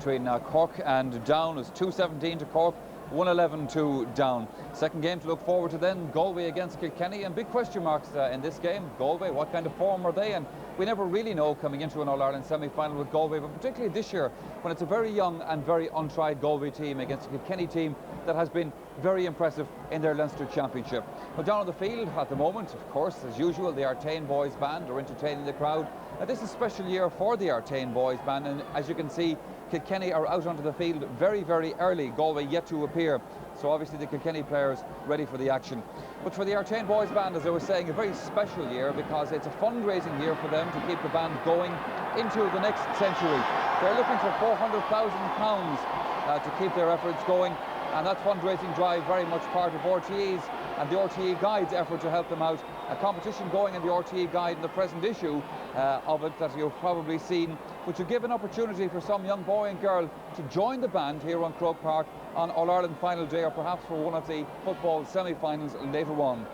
Between Cork and Down. It's 2-17 to Cork, 1-11 to Down. Second game to look forward to then, Galway against Kilkenny, and big question marks in this game. Galway, what kind of form are they? And we never really know coming into an All-Ireland semi-final with Galway, but particularly this year when it's a very young and very untried Galway team against a Kilkenny team that has been very impressive in their Leinster Championship. Well, down on the field at the moment, of course, as usual, the Artane Boys Band are entertaining the crowd. This is a special year for the Artane Boys Band, and as you can see, Kilkenny are out onto the field very, very early. Galway yet to appear. So obviously the Kilkenny players ready for the action. But for the Artane Boys Band, as I was saying, a very special year because it's a fundraising year for them to keep the band going into the next century. They're looking for £400,000 to keep their efforts going. And that fundraising drive very much part of RTE's and the RTE Guide's effort to help them out. A competition going in the RTE Guide in the present issue of it that you've probably seen, which will give an opportunity for some young boy and girl to join the band here on Croke Park on All-Ireland final day, or perhaps for one of the football semi-finals later on.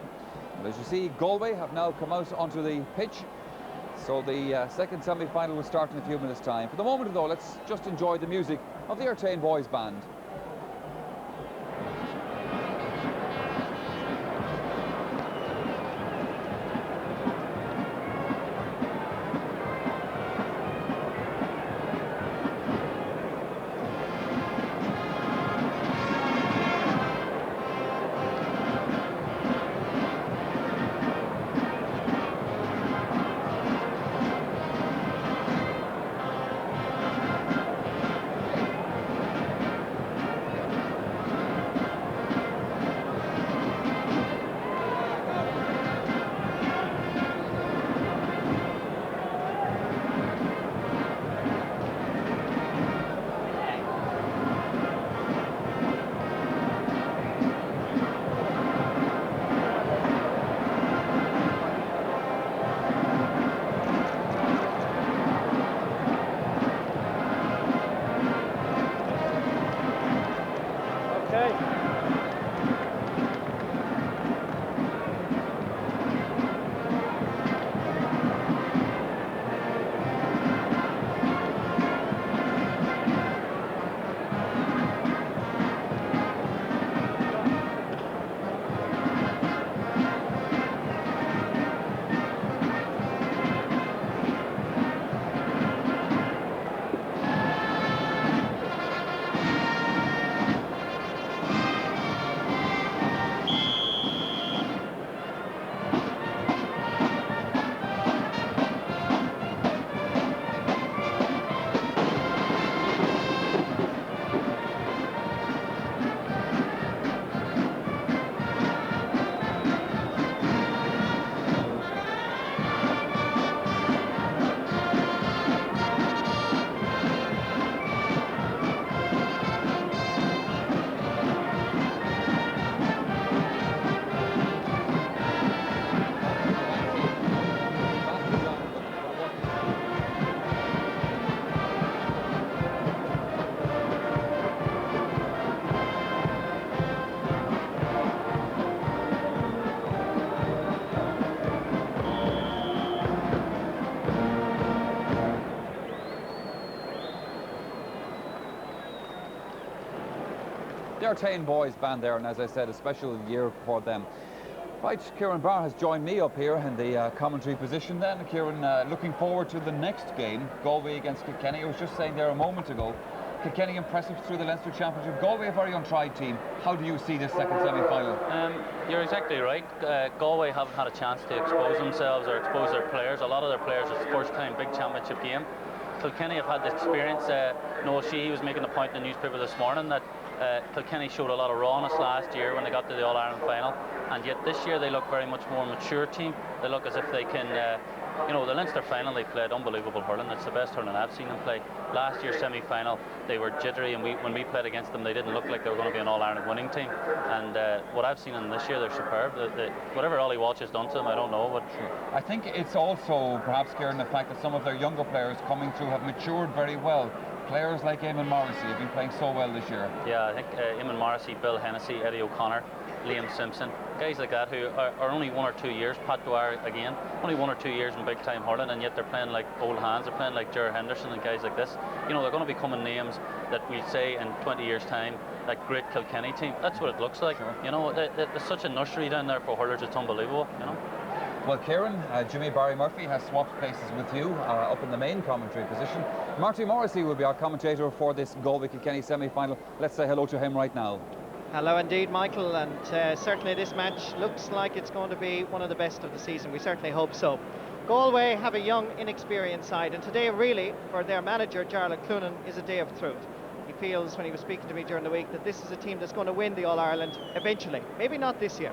And as you see, Galway have now come out onto the pitch. So the second semi-final will start in a few minutes' time. For the moment though, let's just enjoy the music of the Artane Boys Band. The Artane Boys Band there, and as I said, a special year for them. Right, Kieran Barr has joined me up here in the commentary position then. Kieran, looking forward to the next game, Galway against Kilkenny. I was just saying there a moment ago, Kilkenny impressive through the Leinster Championship. Galway a very untried team. How do you see this second semi-final? You're exactly right. Galway haven't had a chance to expose themselves or expose their players. A lot of their players, it's the first time big championship game. Kilkenny have had the experience. Noel Sheehy was making the point in the newspaper this morning that Kilkenny showed a lot of rawness last year when they got to the All-Ireland final, and yet this year they look very much more mature team. They look as if they can, the Leinster final they played unbelievable hurling. It's the best hurling I've seen them play. Last year's semi-final they were jittery, and when we played against them they didn't look like they were going to be an All-Ireland winning team. And what I've seen in them this year, they're superb. Whatever Ollie Walsh has done to them, I don't know. But I think it's also perhaps, Kieran, the fact that some of their younger players coming through have matured very well. players like Eamon Morrissey have been playing so well this year. Yeah, I think Eamon Morrissey, Bill Hennessy, Eddie O'Connor, Liam Simpson, guys like that who are only 1 or 2 years, Pat Dwyer again, only 1 or 2 years in big time hurling, and yet they're playing like old hands, they're playing like Ger Henderson and guys like this. You know, they're going to be becoming names that we say in 20 years' time, like great Kilkenny team. That's what it looks like. Sure. You know, there's such a nursery down there for hurlers, it's unbelievable, you know. Well, Kieran, Jimmy Barry Murphy has swapped places with you up in the main commentary position. Marty Morrissey will be our commentator for this Galway-Kilkenny semi-final. Let's say hello to him right now. Hello indeed, Michael, and certainly this match looks like it's going to be one of the best of the season. We certainly hope so. Galway have a young, inexperienced side, and today really, for their manager, Jarlath Cloonan, is a day of truth. He feels, when he was speaking to me during the week, that this is a team that's going to win the All-Ireland eventually. Maybe not this year.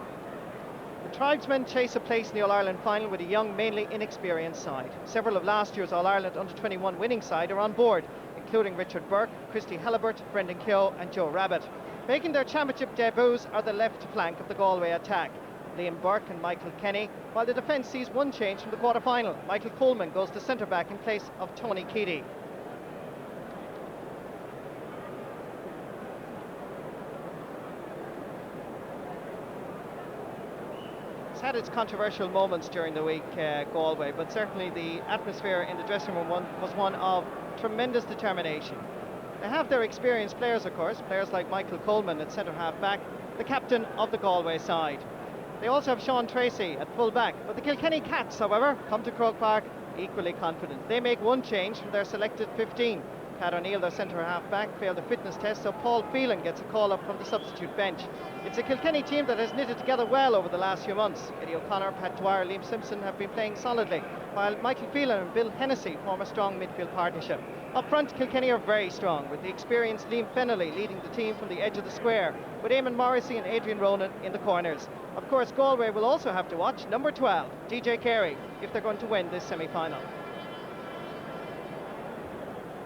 The Tribesmen chase a place in the All-Ireland final with a young, mainly inexperienced side. Several of last year's All-Ireland under-21 winning side are on board, including Richard Burke, Christy Halibert, Brendan Keogh and Joe Rabbit. Making their championship debuts are the left flank of the Galway attack, Liam Burke and Michael Kenny, while the defence sees one change from the quarter-final. Michael Coleman goes to centre-back in place of Tony Keady. Had its controversial moments during the week, Galway, but certainly the atmosphere in the dressing room was one of tremendous determination. They have their experienced players, of course, players like Michael Coleman at centre half back, the captain of the Galway side. They also have Sean Tracy at full back, but the Kilkenny Cats, however, come to Croke Park equally confident. They make one change from their selected 15. Pat O'Neill, their centre half back, failed the fitness test, so Paul Phelan gets a call up from the substitute bench. It's a Kilkenny team that has knitted together well over the last few months. Eddie O'Connor, Pat Dwyer, Liam Simpson have been playing solidly, while Michael Phelan and Bill Hennessy form a strong midfield partnership. Up front, Kilkenny are very strong, with the experienced Liam Fennelly leading the team from the edge of the square, with Eamon Morrissey and Adrian Ronan in the corners. Of course, Galway will also have to watch number 12, DJ Carey, if they're going to win this semi-final.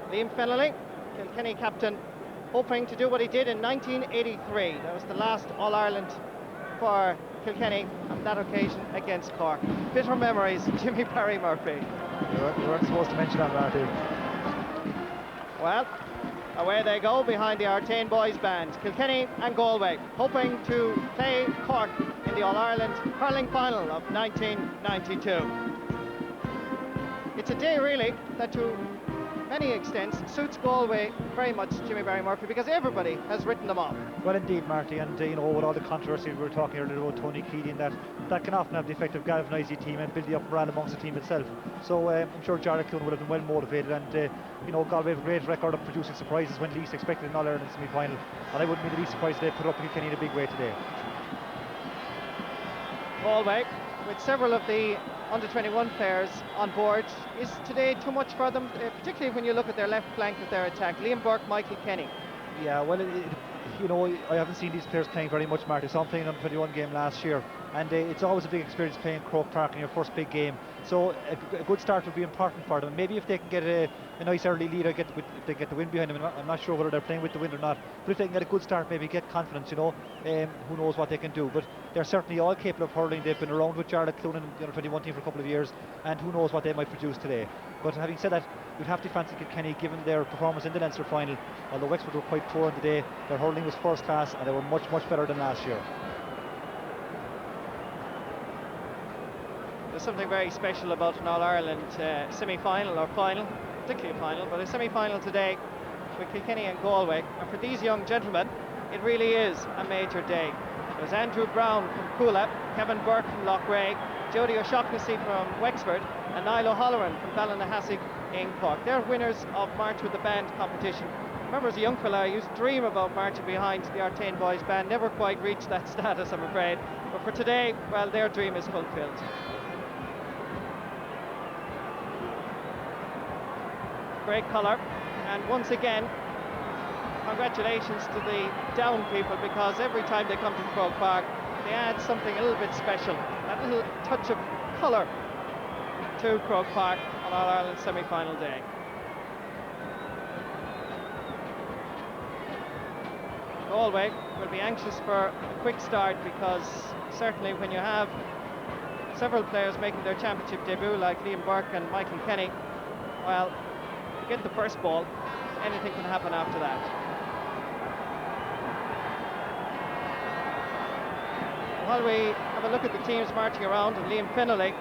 Liam Fennelly, Kilkenny captain, hoping to do what he did in 1983. That was the last All-Ireland for Kilkenny on that occasion against Cork. Bitter memories, Jimmy Barry Murphy. You weren't supposed to mention that, Marty. Well, away they go behind the Artane Boys band. Kilkenny and Galway hoping to play Cork in the All-Ireland hurling final of 1992. It's a day really that to many extents suits Galway very much, Jimmy Barry Murphy, because everybody has written them off. Well, indeed, Marty, and you know, with all the controversy we were talking earlier about Tony Keady, and that can often have the effect of galvanising the team and building up morale amongst the team itself. So I'm sure Jarlath Cloonan would have been well motivated, and you know, Galway have a great record of producing surprises when least expected in All-Ireland semi-final, and I wouldn't be the least surprised they put up Kilkenny in a big way today. Galway, with several of the under-21 players on board, is today too much for them, particularly when you look at their left flank of their attack, Liam Burke, Michael Kenny. Yeah, well, you know, I haven't seen these players playing very much, Marty. So I'm playing an under-21 game last year, and it's always a big experience playing Croke Park in your first big game. So a good start would be important for them. Maybe if they can get a nice early lead, if they get the wind behind them, I'm not sure whether they're playing with the wind or not. But if they can get a good start, maybe get confidence, you know, who knows what they can do. But they're certainly all capable of hurling. They've been around with Jarlath Cloonan and the under-21 team for a couple of years, and who knows what they might produce today. But having said that, you'd have to fancy Kilkenny given their performance in the Leinster final. Although Wexford were quite poor today, their hurling was first class and they were much better than last year. There's something very special about an All-Ireland semi-final or final, particularly a final, but a semi-final today with Kilkenny and Galway. And for these young gentlemen, it really is a major day. There's Andrew Brown from Coola, Kevin Burke from Loughrea, Jody O'Shaughnessy from Wexford, and Niall O'Halloran from Ballinahasig in Cork. They're winners of March with the Band competition. I remember as a young fella, I used to dream about marching behind the Artane Boys band. Never quite reached that status, I'm afraid. But for today, well, their dream is fulfilled. Great colour, and once again, congratulations to the Down people, because every time they come to Croke Park, they add something a little bit special, that little touch of colour to Croke Park on All-Ireland semi-final day. Galway will be anxious for a quick start, because certainly when you have several players making their championship debut like Liam Burke and Michael Kenny, well, get the first ball, anything can happen after that. While we have a look at the teams marching around and Liam Finnelly,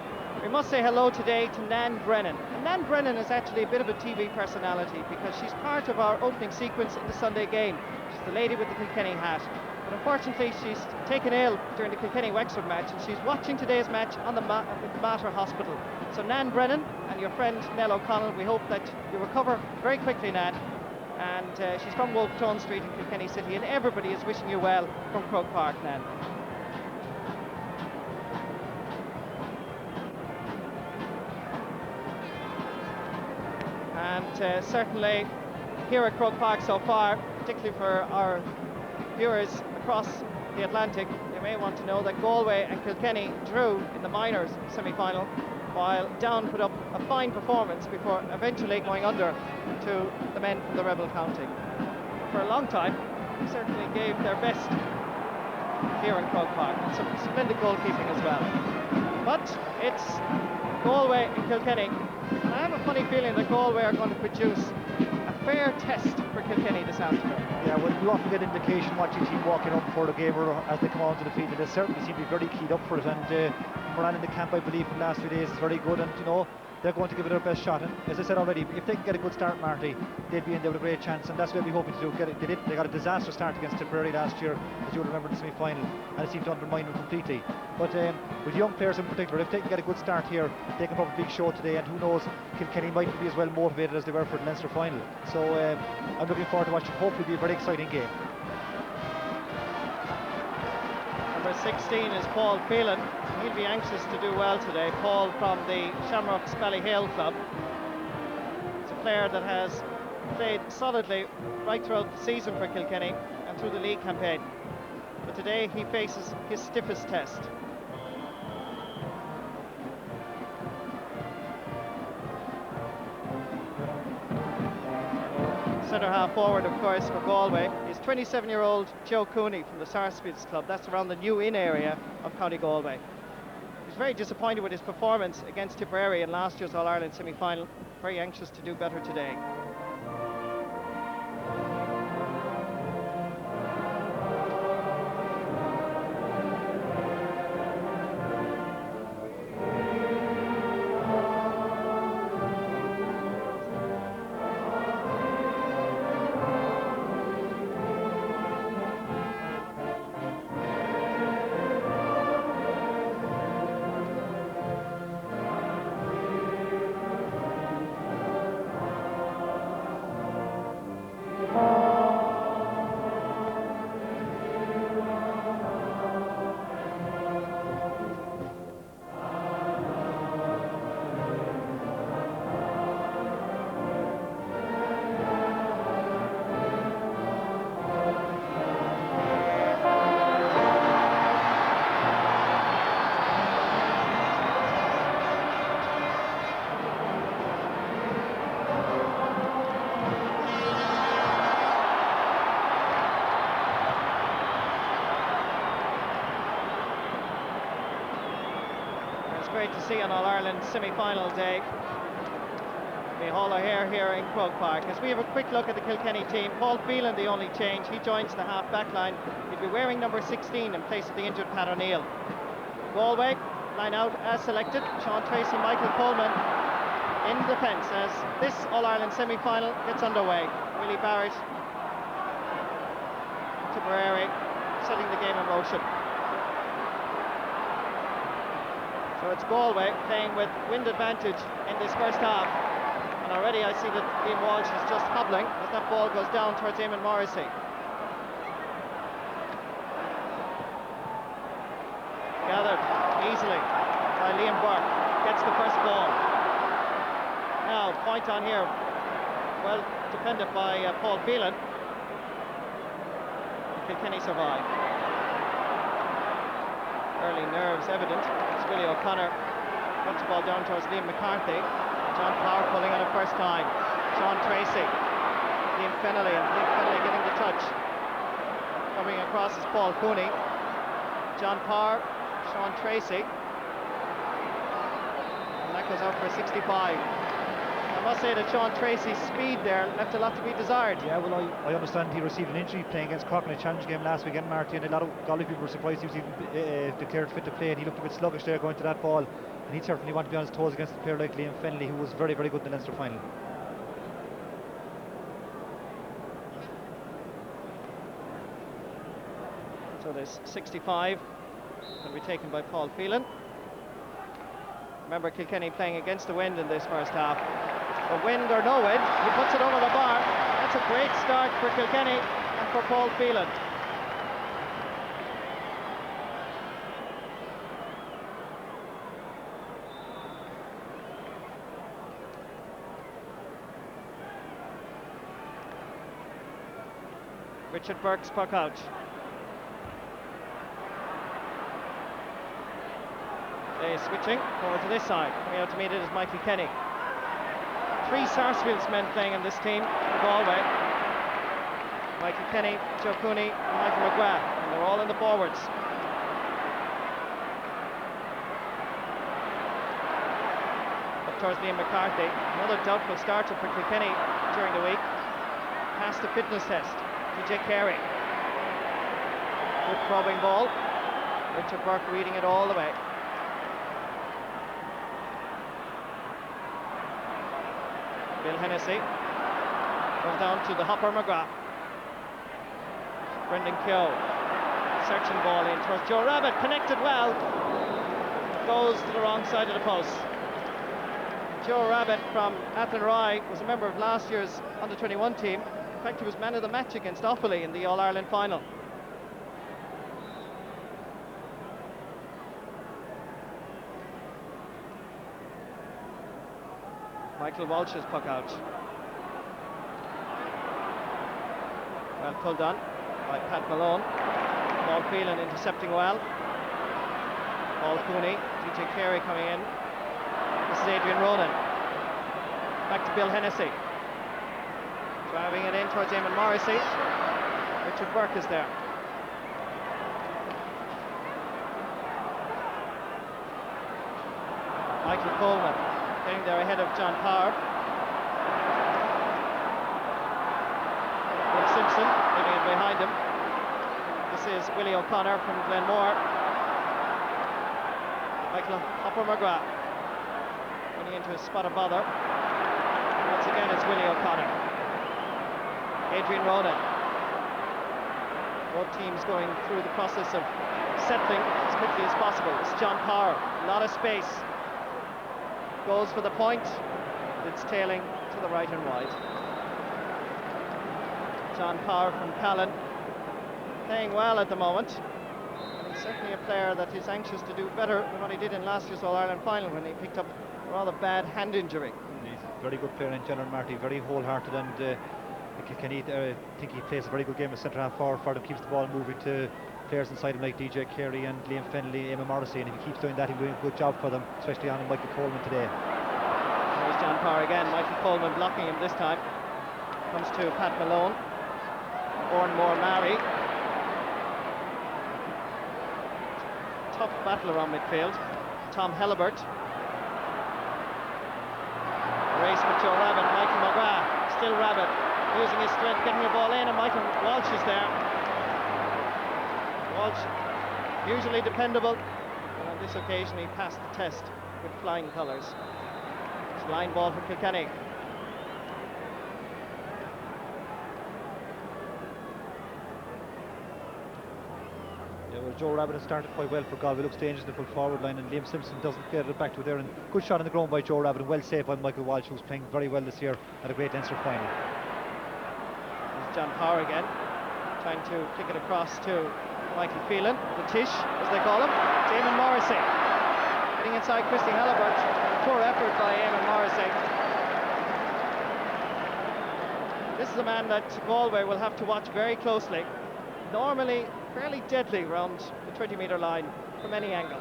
we must say hello today to Nan Brennan. And Nan Brennan is actually a bit of a TV personality because she's part of our opening sequence in the Sunday game. She's the lady with the Kilkenny hat. But unfortunately, she's taken ill during the Kilkenny-Wexford match, and she's watching today's match on the at the Mater Hospital. So Nan Brennan and your friend Nell O'Connell, we hope that you recover very quickly, Nan. And she's from Wolfe Tone Street in Kilkenny City, and everybody is wishing you well from Croke Park, Nan. And certainly here at Croke Park so far, particularly for our viewers across the Atlantic, you may want to know that Galway and Kilkenny drew in the minors semi-final, while Down put up a fine performance before eventually going under to the men from the Rebel County. For a long time, they certainly gave their best here in Croke Park, and some splendid goalkeeping as well. But it's Galway and Kilkenny, and I have a funny feeling that Galway are going to produce a fair test for Kilkenny this afternoon. Yeah, well, you often get indication watching a team walking up before the game or as they come onto the field, and they certainly seem to be very keyed up for it. And Moran in the camp, I believe, from the last few days is very good, and you know, they're going to give it their best shot. And as I said already, if they can get a good start, Marty, they'd be in there with a great chance, and that's what we're hoping to do. They got a disastrous start against Tipperary last year, as you will remember, in the semi-final, and it seemed to undermine them completely. But with young players in particular, if they can get a good start here, they can put up a big show today, and who knows, Kilkenny might be as well motivated as they were for the Leinster final. So I'm looking forward to watching. Hopefully it'll be a very exciting game. Number 16 is Paul Phelan. He'll be anxious to do well today. Paul from the Shamrocks Ballyhale club. It's a player that has played solidly right throughout the season for Kilkenny and through the league campaign. But today he faces his stiffest test. Centre half forward, of course, for Galway is 27-year-old Joe Cooney from the Sarsfields club. That's around the New Inn area of County Galway. He's very disappointed with his performance against Tipperary in last year's All-Ireland semi-final. Very anxious to do better today. Great to see on All-Ireland semi-final day. The Hall of Hair here in Croke Park. As we have a quick look at the Kilkenny team, Paul Phelan the only change. He joins the half-back line. He'll be wearing number 16 in place of the injured Pat O'Neill. Galway line out as selected. Sean Tracy, Michael Coleman in defence as this All-Ireland semi-final gets underway. Willie Barrett, Tipperary, setting the game in motion. So it's Galway playing with wind advantage in this first half. And already I see that Liam Walsh is just hobbling as that ball goes down towards Eamon Morrissey. Gathered easily by Liam Burke. Gets the first ball. Now, point on here. Well defended by Paul Phelan. Kilkenny survive. Early nerves evident. Willie O'Connor puts the ball down towards Liam McCarthy. John Power pulling on it first time. Sean Tracy, Liam Finnelly, and Liam Finnelly getting the touch. Coming across is Paul Cooney. John Power, Sean Tracy. And that goes out for 65. I must say that Sean Tracy's speed there left a lot to be desired. Yeah, well, I understand he received an injury playing against Cork in a challenge game last weekend, Marty, and a lot of Galway people were surprised he was even declared fit to play, and he looked a bit sluggish there going to that ball, and he certainly wanted to be on his toes against a player like Liam Fennelly, who was very, very good in the Leinster final. So this 65 will be taken by Paul Phelan. Remember, Kilkenny playing against the wind in this first half. But wind or no wind, he puts it over the bar. That's a great start for Kilkenny and for Paul Phelan. Richard Burke's puck out. They're switching over to this side. Coming out to meet it is Michael Kenny. 3 Sarsfields men playing in this team for Galway. Michael Kenny, Joe Cooney and Michael McGrath, and they're all in the forwards. Up towards Liam McCarthy. Another doubtful starter for Kilkenny during the week. Passed the fitness test. DJ Carey. Good probing ball. Richard Burke reading it all the way. Bill Hennessy goes down to the hopper McGrath. Brendan Keogh searching ball in towards Joe Rabbit, connected well, goes to the wrong side of the post. Joe Rabbit from Athenry was a member of last year's under-21 team. In fact, he was man of the match against Offaly in the All-Ireland final. Michael Walsh's puck out. Well pulled on by Pat Malone. Paul Phelan intercepting well. Paul Cooney, DJ Carey coming in. This is Adrian Ronan. Back to Bill Hennessy. Driving it in towards Eamon Morrissey. Richard Burke is there. Michael Coleman getting there ahead of John Power. Will Simpson leaving it behind him. This is Willie O'Connor from Glenmore. Michael Hopper McGrath running into a spot of bother. Once again it's Willie O'Connor. Adrian Ronan. Both teams going through the process of settling as quickly as possible. It's John Power, a lot of space. Goes for the point. It's tailing to the right and wide. John Power from Callan playing well at the moment. And he's certainly a player that is anxious to do better than what he did in last year's All-Ireland final when he picked up a rather bad hand injury. He's a very good player in general, Marty, very wholehearted, and Kilkenny, I think he plays a very good game as centre half forward for them, keeps the ball moving to players inside him like DJ Carey and Liam Fennelly, Eamon Morrissey, and if he keeps doing that, he'll do a good job for them, especially on Michael Coleman today. There's John Power again, Michael Coleman blocking him this time. Comes to Pat Malone. Oranmore Mary. Tough battle around midfield. Tom Helibert. Race with Joe Rabbit, Michael McGrath. Still Rabbit, using his strength, getting the ball in, and Michael Walsh is there. Walsh, usually dependable, and on this occasion he passed the test with flying colours. It's a line ball for Kilkenny. Yeah, well, Joe Rabbit has started quite well for Galway. Looks dangerous in the full forward line, and Liam Simpson doesn't get it back to it there. And good shot on the ground by Joe Rabbit, and well saved by Michael Walsh, who's playing very well this year at a great Leinster final. There's John Power again, trying to flick it across to Michael Phelan, the Tish, as they call him. Eamon Morrissey getting inside Christy Helibert. Poor effort by Eamon Morrissey. This is a man that Galway will have to watch very closely. Normally fairly deadly around the 20-metre line from any angle.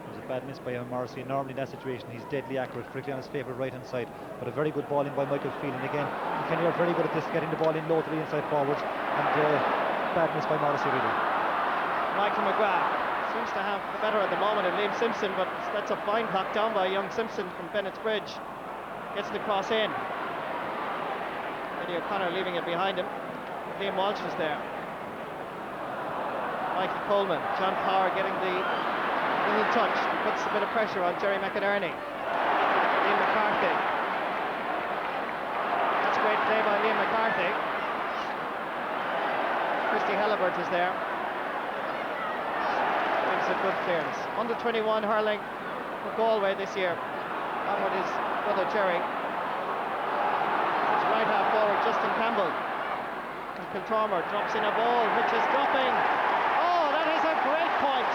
It was a bad miss by Eamon Morrissey. Normally in that situation he's deadly accurate, particularly on his favourite right hand side, but a very good ball in by Michael Phelan. Again, Kenny are very good at this, getting the ball in low to the inside forwards, and bad miss by Morrissey really. Michael McGrath seems to have the better at the moment of Liam Simpson, but that's a fine knock down by young Simpson from Bennett's Bridge. Gets the cross in. Eddie O'Connor leaving it behind him. Liam Walsh is there. Michael Coleman, John Power getting the little touch, puts a bit of pressure on Jerry McInerney. Liam McCarthy. That's a great play by Liam McCarthy. Christy Helibert is there. Gives it good clearance. Under 21 hurling for Galway this year. On with his brother Jerry. His right half forward Justin Campbell. And Kiltormer drops in a ball which is dropping. Oh, that is a great point.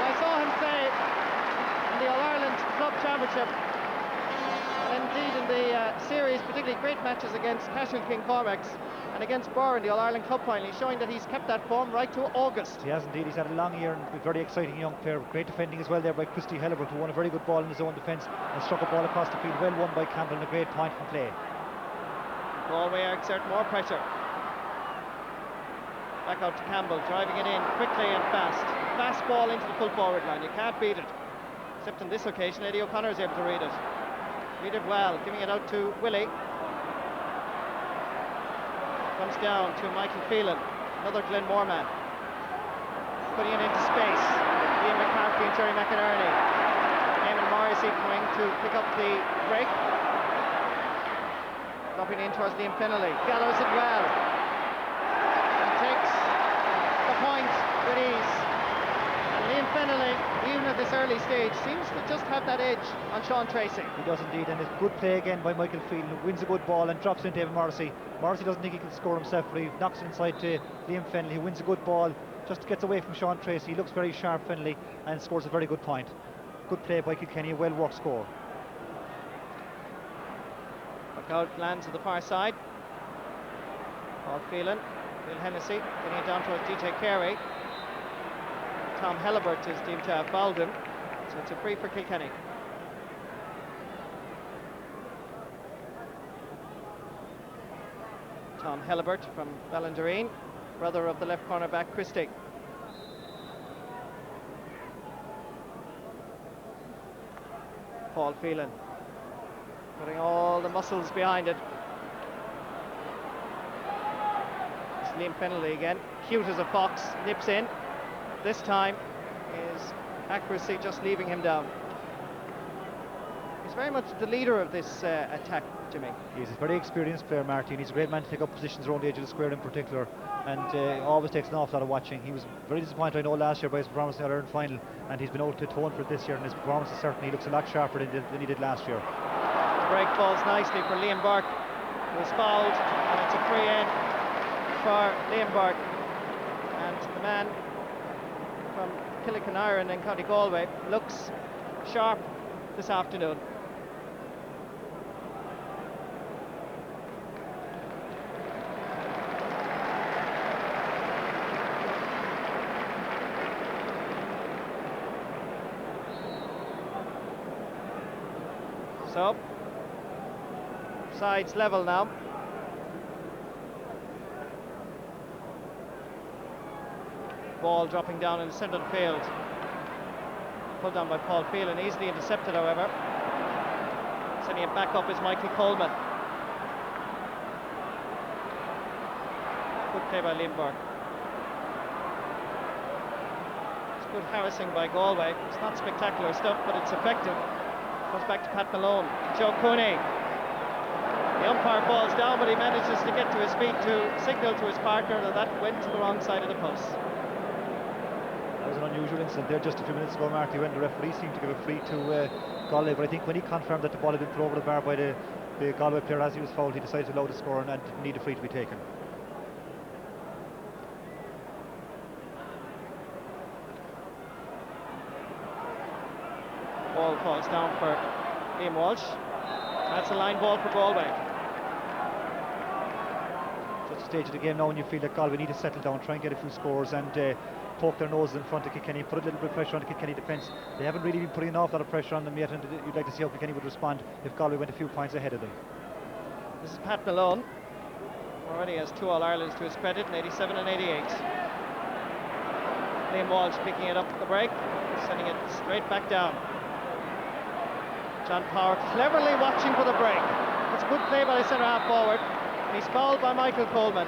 I saw him play in the All-Ireland Club Championship. And indeed in the series, particularly great matches against Cashel King Cormacs and against Burr in the All-Ireland Club final, showing that he's kept that form right to August. He has indeed. He's had a long year and a very exciting young player. Great defending as well there by Christy Helibert, who won a very good ball in his own defence and struck a ball across the field. Well won by Campbell and a great point from play. Galway exert more pressure. Back out to Campbell, driving it in quickly and fast. Fast ball into the full forward line. You can't beat it. Except on this occasion, Eddie O'Connor is able to read it. Read it well, giving it out to Willie. Comes down to Michael Phelan, another Glenmore man. Putting it into space. Ian McCarthy and Jerry McInerney. Eamon Morrissey coming to pick up the break. Dropping in towards Liam Fennelly. Gallows it well. And takes the point with ease. And Liam Fennelly, even at this early stage, seems to just have that edge on Sean Tracy. He does indeed, and it's good play again by Michael Phelan, who wins a good ball and drops into Eamon Morrissey. Morrissey doesn't think he can score himself, but he knocks it inside to Liam Fennelly, who wins a good ball, just gets away from Sean Tracy. He looks very sharp, Fennelly, and scores a very good point. Good play by Kilkenny, a well-worked score. Out lands at the far side. Paul Phelan, Bill Hennessy getting it down towards DJ Carey. Tom Helibert is deemed to have fouled him, so it's a free for Kilkenny. Tom Helibert from Ballindereen, brother of the left cornerback Christie. Paul Phelan putting all the muscles behind it. It's Liam Fennelly again, cute as a fox, nips in. This time his accuracy just leaving him down. He's very much the leader of this attack, Jimmy. He's a very experienced player, Martin. He's a great man to take up positions around the edge of the square in particular, and always takes an awful lot of watching. He was very disappointed, I know, last year by his performance in the All-Ireland final, and he's been able to atone for it this year, and his performance is certainly looks a lot sharper than he did last year. The break falls nicely for Liam Burke, who was fouled, and it's a free in for Liam Burke. And the man from Kilkenny in County Galway looks sharp this afternoon. So, sides level now. Ball dropping down in the centre of the field. Pulled down by Paul Phelan, easily intercepted however. Sending it back up is Michael Coleman. Good play by Liam Burke. It's good harassing by Galway. It's not spectacular stuff, but it's effective. Goes back to Pat Malone. Joe Cooney. The umpire falls down, but he manages to get to his feet to signal to his partner that that went to the wrong side of the post. That was an unusual incident there just a few minutes ago, Marty, when the referee seemed to give a free to Galway, but I think when he confirmed that the ball had been put over the bar by the Galway player as he was fouled, he decided to allow the score and didn't need a free to be taken. Ball falls down for Liam Walsh. That's a line ball for Galway. Just a stage of the game now when you feel that Galway need to settle down, try and get a few scores and poke their noses in front of Kilkenny, put a little bit of pressure on the Kilkenny defence. They haven't really been putting an awful lot of pressure on them yet, and you'd like to see how Kilkenny would respond if Galway went a few points ahead of them. This is Pat Malone. Already has 2 All-Irelands to his credit in 87 and 88. Liam Walsh picking it up at the break, sending it straight back down. John Power cleverly watching for the break. It's a good play by the centre half forward, and he's fouled by Michael Coleman.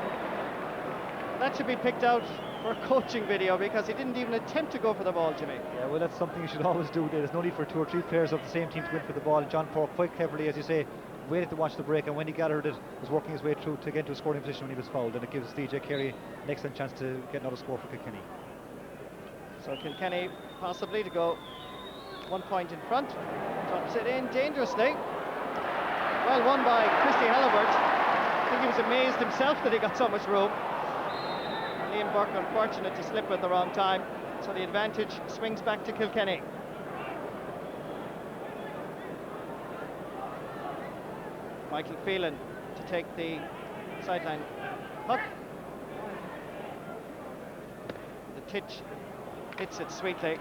That should be picked out for a coaching video, because he didn't even attempt to go for the ball, Jimmy. Yeah, well, that's something you should always do. There's no need for 2 or 3 players of the same team to go in for the ball. And John Power quite cleverly, as you say, waited to watch the break, and when he gathered it, was working his way through to get into a scoring position when he was fouled, and it gives DJ Carey an excellent chance to get another score for Kilkenny. So Kilkenny possibly to go 1 point in front. Drops it in dangerously. Well won by Christy Halliburtt. I think he was amazed himself that he got so much room. Liam Burke unfortunate to slip at the wrong time, so the advantage swings back to Kilkenny. Michael Phelan to take the sideline puck. The titch hits it sweetly.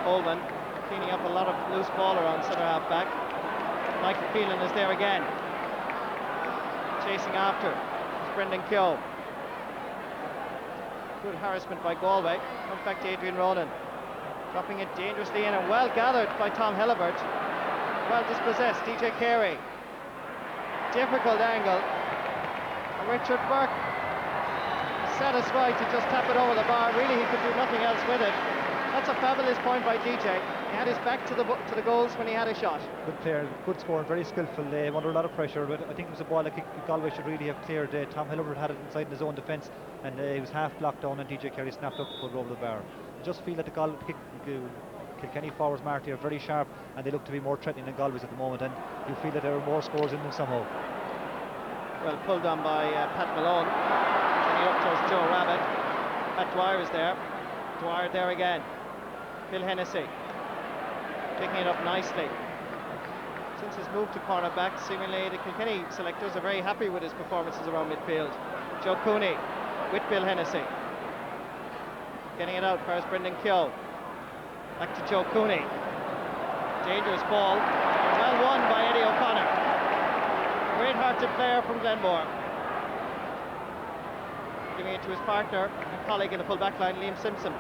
Coleman cleaning up a lot of loose ball around centre half back. Michael Phelan is there again, chasing after. It's Brendan Keogh. Good harassment by Galway. Comes back to Adrian Ronan, dropping it dangerously in, and well gathered by Tom Halliburtt. Well dispossessed, DJ Carey. Difficult angle. And Richard Burke satisfied to just tap it over the bar. Really, he could do nothing else with it. That's a fabulous point by DJ. He had his back to the goals when he had a shot. Good player, good scorer, very skillful, under a lot of pressure, but I think it was a ball that Galway should really have cleared. Tom Halliburtt had it inside in his own defence, and he was half blocked down, and DJ Carey snapped up to put it over the bar. I just feel that the Kilkenny forwards, Marty, are very sharp, and they look to be more threatening than Galway's at the moment, and you feel that there are more scores in them somehow. Well pulled on by Pat Malone. Turning up towards Joe Rabbit. Pat Dwyer is there. Dwyer there again. Phil Hennessy picking it up nicely. Since his move to cornerback, seemingly the Kilkenny selectors are very happy with his performances around midfield. Joe Cooney with Bill Hennessy. Getting it out first, Brendan Keogh. Back to Joe Cooney. Dangerous ball. Well won by Eddie O'Connor. Great-hearted player from Glenmore. Giving it to his partner and colleague in the full back line, Liam Simpson.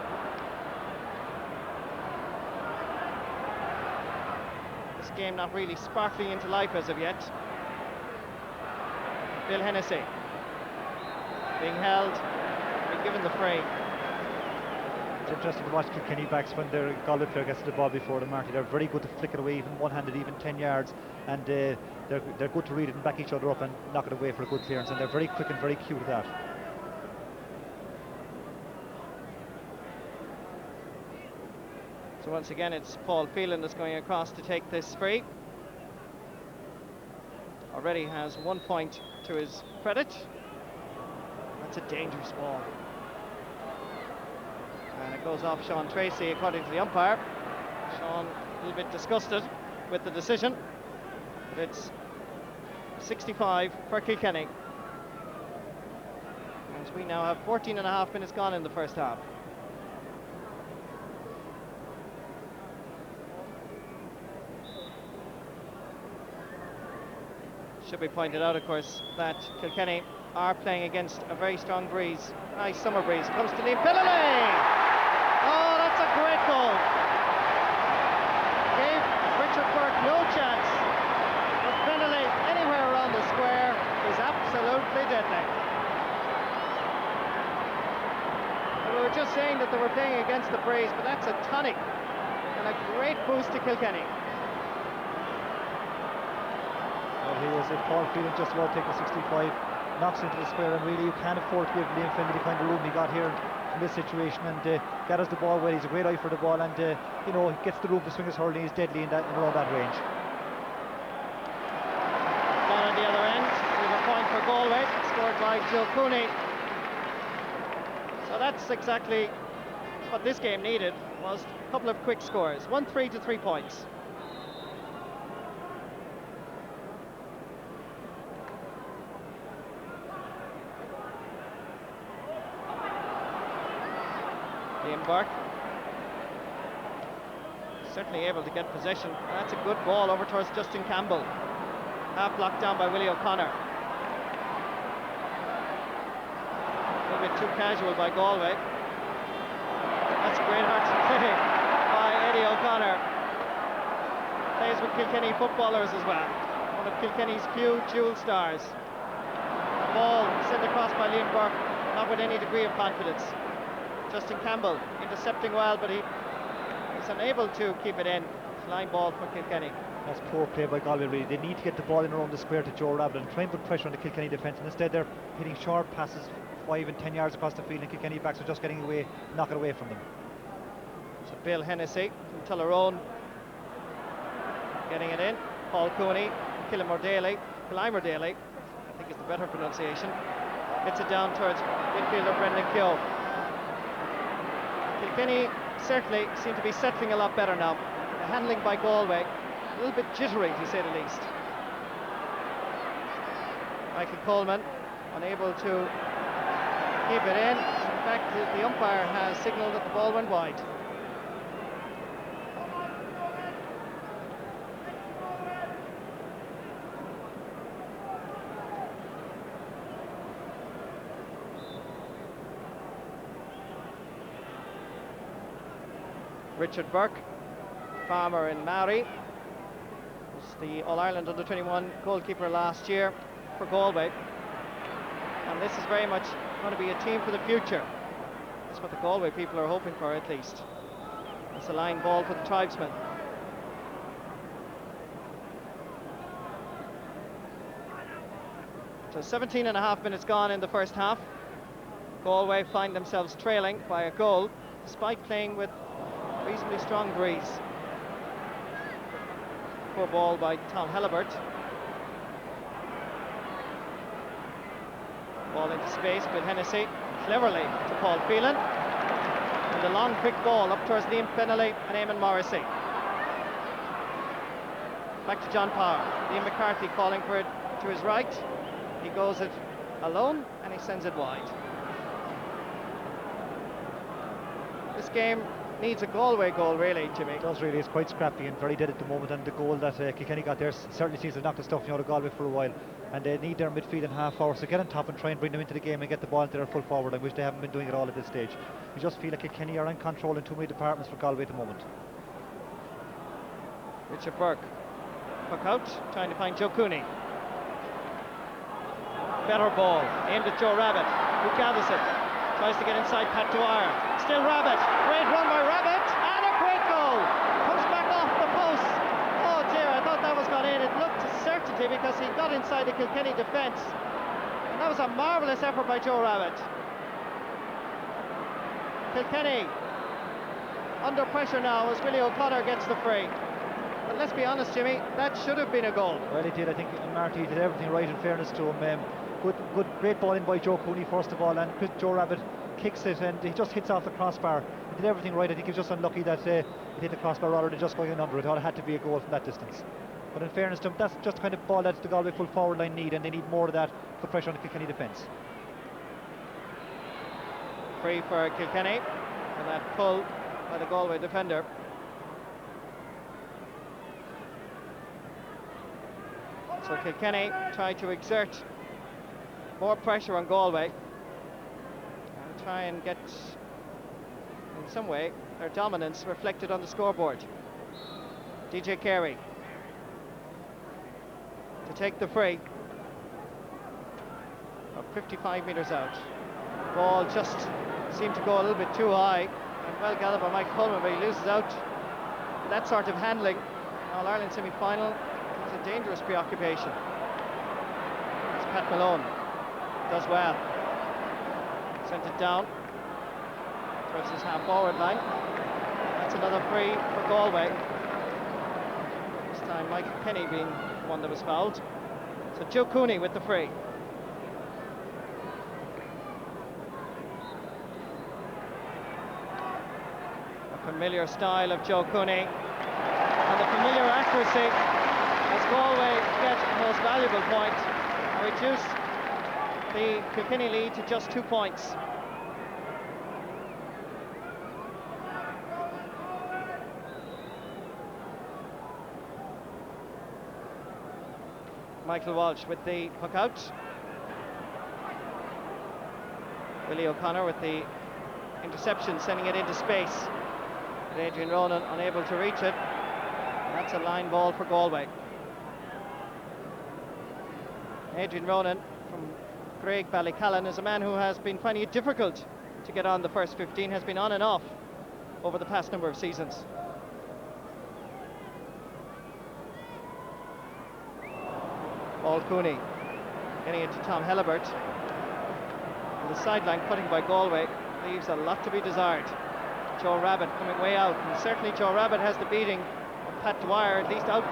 This game not really sparkling into life as of yet. Bill Hennessy being held, being given the free. It's interesting to watch Kilkenny backs when their Galway player gets the ball before them, Marty. They're very good to flick it away, even one-handed, even 10 yards, and they're good to read it and back each other up and knock it away for a good clearance, and they're very quick and very cute at that. So once again it's Paul Phelan that's going across to take this free. Already has 1 point to his credit. That's a dangerous ball. And it goes off Sean Tracy according to the umpire. Sean a little bit disgusted with the decision. But it's 65 for Kilkenny. And we now have 14.5 minutes gone in the first half. Should be pointed out, of course, that Kilkenny are playing against a very strong breeze. Nice summer breeze. Comes to Liam Pillilay. Oh, that's a great goal. Gave Richard Burke no chance. But Pillilay anywhere around the square is absolutely deadly. And we were just saying that they were playing against the breeze, but that's a tonic and a great boost to Kilkenny. He is Paul Phelan just about taking 65, knocks into the square, and really you can't afford to give Liam Finlay the kind of room he got here from this situation, and gathers the ball well. He's a great eye for the ball, and you know, he gets the room to swing his hurling. He's deadly in around that range. Down on the other end, we have a point for Galway, scored by Joe Cooney. So that's exactly what this game needed, was a couple of quick scores. 1-3 to 3 points. Liam Burke certainly able to get possession. That's a good ball over towards Justin Campbell. Half blocked down by Willie O'Connor. little bit too casual by Galway. That's a great heart play by Eddie O'Connor. Plays with Kilkenny footballers as well. One of Kilkenny's few dual stars. Ball sent across by Liam Burke, not with any degree of confidence. Justin Campbell intercepting well, but he's unable to keep it in. Line ball for Kilkenny. That's poor play by Galway, really. They need to get the ball in around the square to Joe Rabbit and try and put pressure on the Kilkenny defence, and instead they're hitting short passes 5 and 10 yards across the field, and Kilkenny backs are just getting away, knocking away from them. So Bill Hennessy from Tullaroan getting it in. Paul Cooney, Killimore Daly, I think is the better pronunciation. Hits it down towards midfielder Brendan Keogh. Kilkenny certainly seem to be settling a lot better now. The handling by Galway, a little bit jittery to say the least. Michael Coleman unable to keep it in. In fact, the umpire has signalled that the ball went wide. Richard Burke, farmer in Mary, was the All-Ireland Under-21 goalkeeper last year for Galway. And this is very much going to be a team for the future. That's what the Galway people are hoping for, at least. It's a line ball for the tribesmen. So 17 and a half minutes gone in the first half. Galway find themselves trailing by a goal, despite playing with reasonably strong breeze. Poor ball by Tom Helibert. Ball into space with Hennessy, cleverly to Paul Phelan. And a long quick ball up towards Liam Fennelly and Eamon Morrissey. Back to John Power. Liam McCarthy calling for it to his right. He goes it alone and he sends it wide. This game needs a Galway goal, really, Jimmy. It does really. It's quite scrappy and very dead at the moment, and the goal that Kilkenny got there certainly seems to knock the stuffing out of Galway for a while, and they need their midfield and half forward, so get on top and try and bring them into the game and get the ball into their full forward, which they haven't been doing at all at this stage. You just feel like Kilkenny are in control in too many departments for Galway at the moment. Richard Burke, puck out, trying to find Joe Cooney. Better ball, aimed at Joe Rabbit, who gathers it, tries to get inside Pat Dwyer. Still Rabbit, great run by Rabbit, and a great goal! Comes back off the post. Oh dear, I thought that was gone in. It looked to certainty because he got inside the Kilkenny defence. And that was a marvellous effort by Joe Rabbit. Kilkenny under pressure now as Willie O'Connor gets the free. But let's be honest, Jimmy, that should have been a goal. Well, he did. I think Marty did everything right, in fairness to him. Great ball in by Joe Cooney first of all, and Joe Rabbit kicks it and he just hits off the crossbar. He did everything right. I think he was just unlucky that it hit the crossbar rather than just going in under it. It had to be a goal from that distance. But in fairness to him, that's just the kind of ball that the Galway full forward line need, and they need more of that to put pressure on the Kilkenny defence. Free for Kilkenny, and that pull by the Galway defender. So Kilkenny try to exert more pressure on Galway and try and get, in some way, their dominance reflected on the scoreboard. DJ Carey to take the free. 55 metres out. Ball just seemed to go a little bit too high, and well gathered by Mike Coleman, but he loses out. That sort of handling, All-Ireland semi-final, is a dangerous preoccupation. It's Pat Malone. Does well. Sent it down towards his half-forward line. That's another free for Galway. This time Michael Kenny being one that was fouled. So Joe Cooney with the free. A familiar style of Joe Cooney, and the familiar accuracy as Galway get the most valuable point and reduce the Kilkenny lead to just 2 points. Michael Walsh with the puck out. Willie O'Connor with the interception, sending it into space. But Adrian Ronan unable to reach it. That's a line ball for Galway. Adrian Ronan from Craig Ballycallan is a man who has been finding it difficult to get on the first 15, has been on and off over the past number of seasons. Paul Cooney getting it to Tom Helibert. The sideline cutting by Galway leaves a lot to be desired. Joe Rabbit coming way out, and certainly Joe Rabbit has the beating of Pat Dwyer, at least out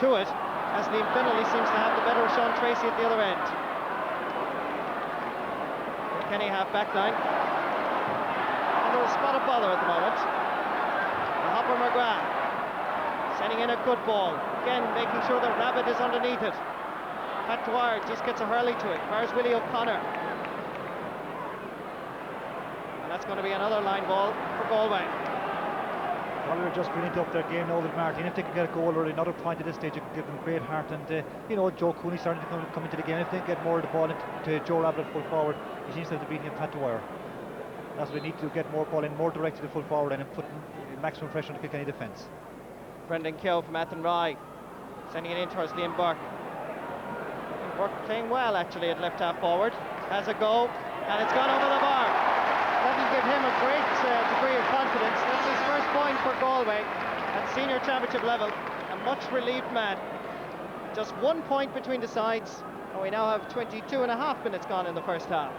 to it, as Liam Finnelly seems to have the better of Sean Tracy at the other end. Kilkenny half back line. Under a spot of bother at the moment. And Hopper McGrath sending in a good ball. Again, making sure that Rabbit is underneath it. Pat Dwyer just gets a hurley to it. Fires Willie O'Connor. And that's going to be another line ball for Galway. Well, they're just brilliant up their game now with Martin. If they can get a goal or another point at this stage, it could give them great heart. And you know, Joe Cooney starting to come into the game. If they get more of the ball into Joe Rabbit full forward, he seems to have the beating of Pat Dwyer. That's what they need to get more ball in, more direct to the full forward, and put maximum pressure on the Kilkenny defence. Brendan Keogh from Athenry sending it in towards Liam Burke. Burke playing well actually at left half forward. Has a go, and it's gone over the bar. That'll give him a great degree of confidence. That's his first point for Galway at senior championship level. A much relieved man. Just 1 point between the sides, and we now have 22.5 minutes gone in the first half.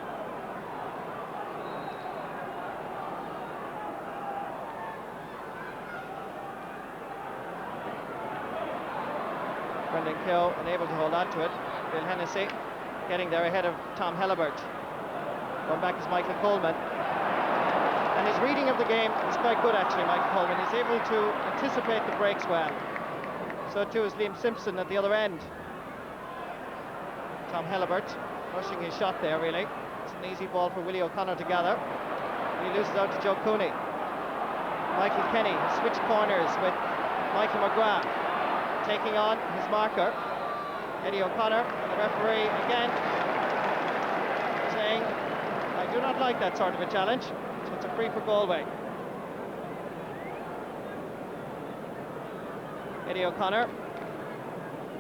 Brendan Keogh unable to hold on to it. Bill Hennessy getting there ahead of Tom Helibert. Going back is Michael Coleman. And his reading of the game is quite good actually, Michael Coleman. He's able to anticipate the breaks well. So too is Liam Simpson at the other end. Tom Helibert rushing his shot there really. It's an easy ball for Willie O'Connor to gather. He loses out to Joe Cooney. Michael Kenny has switched corners with Michael McGrath taking on his marker. Eddie O'Connor, and the referee again saying, I do not like that sort of a challenge. So it's a free for Galway. Eddie O'Connor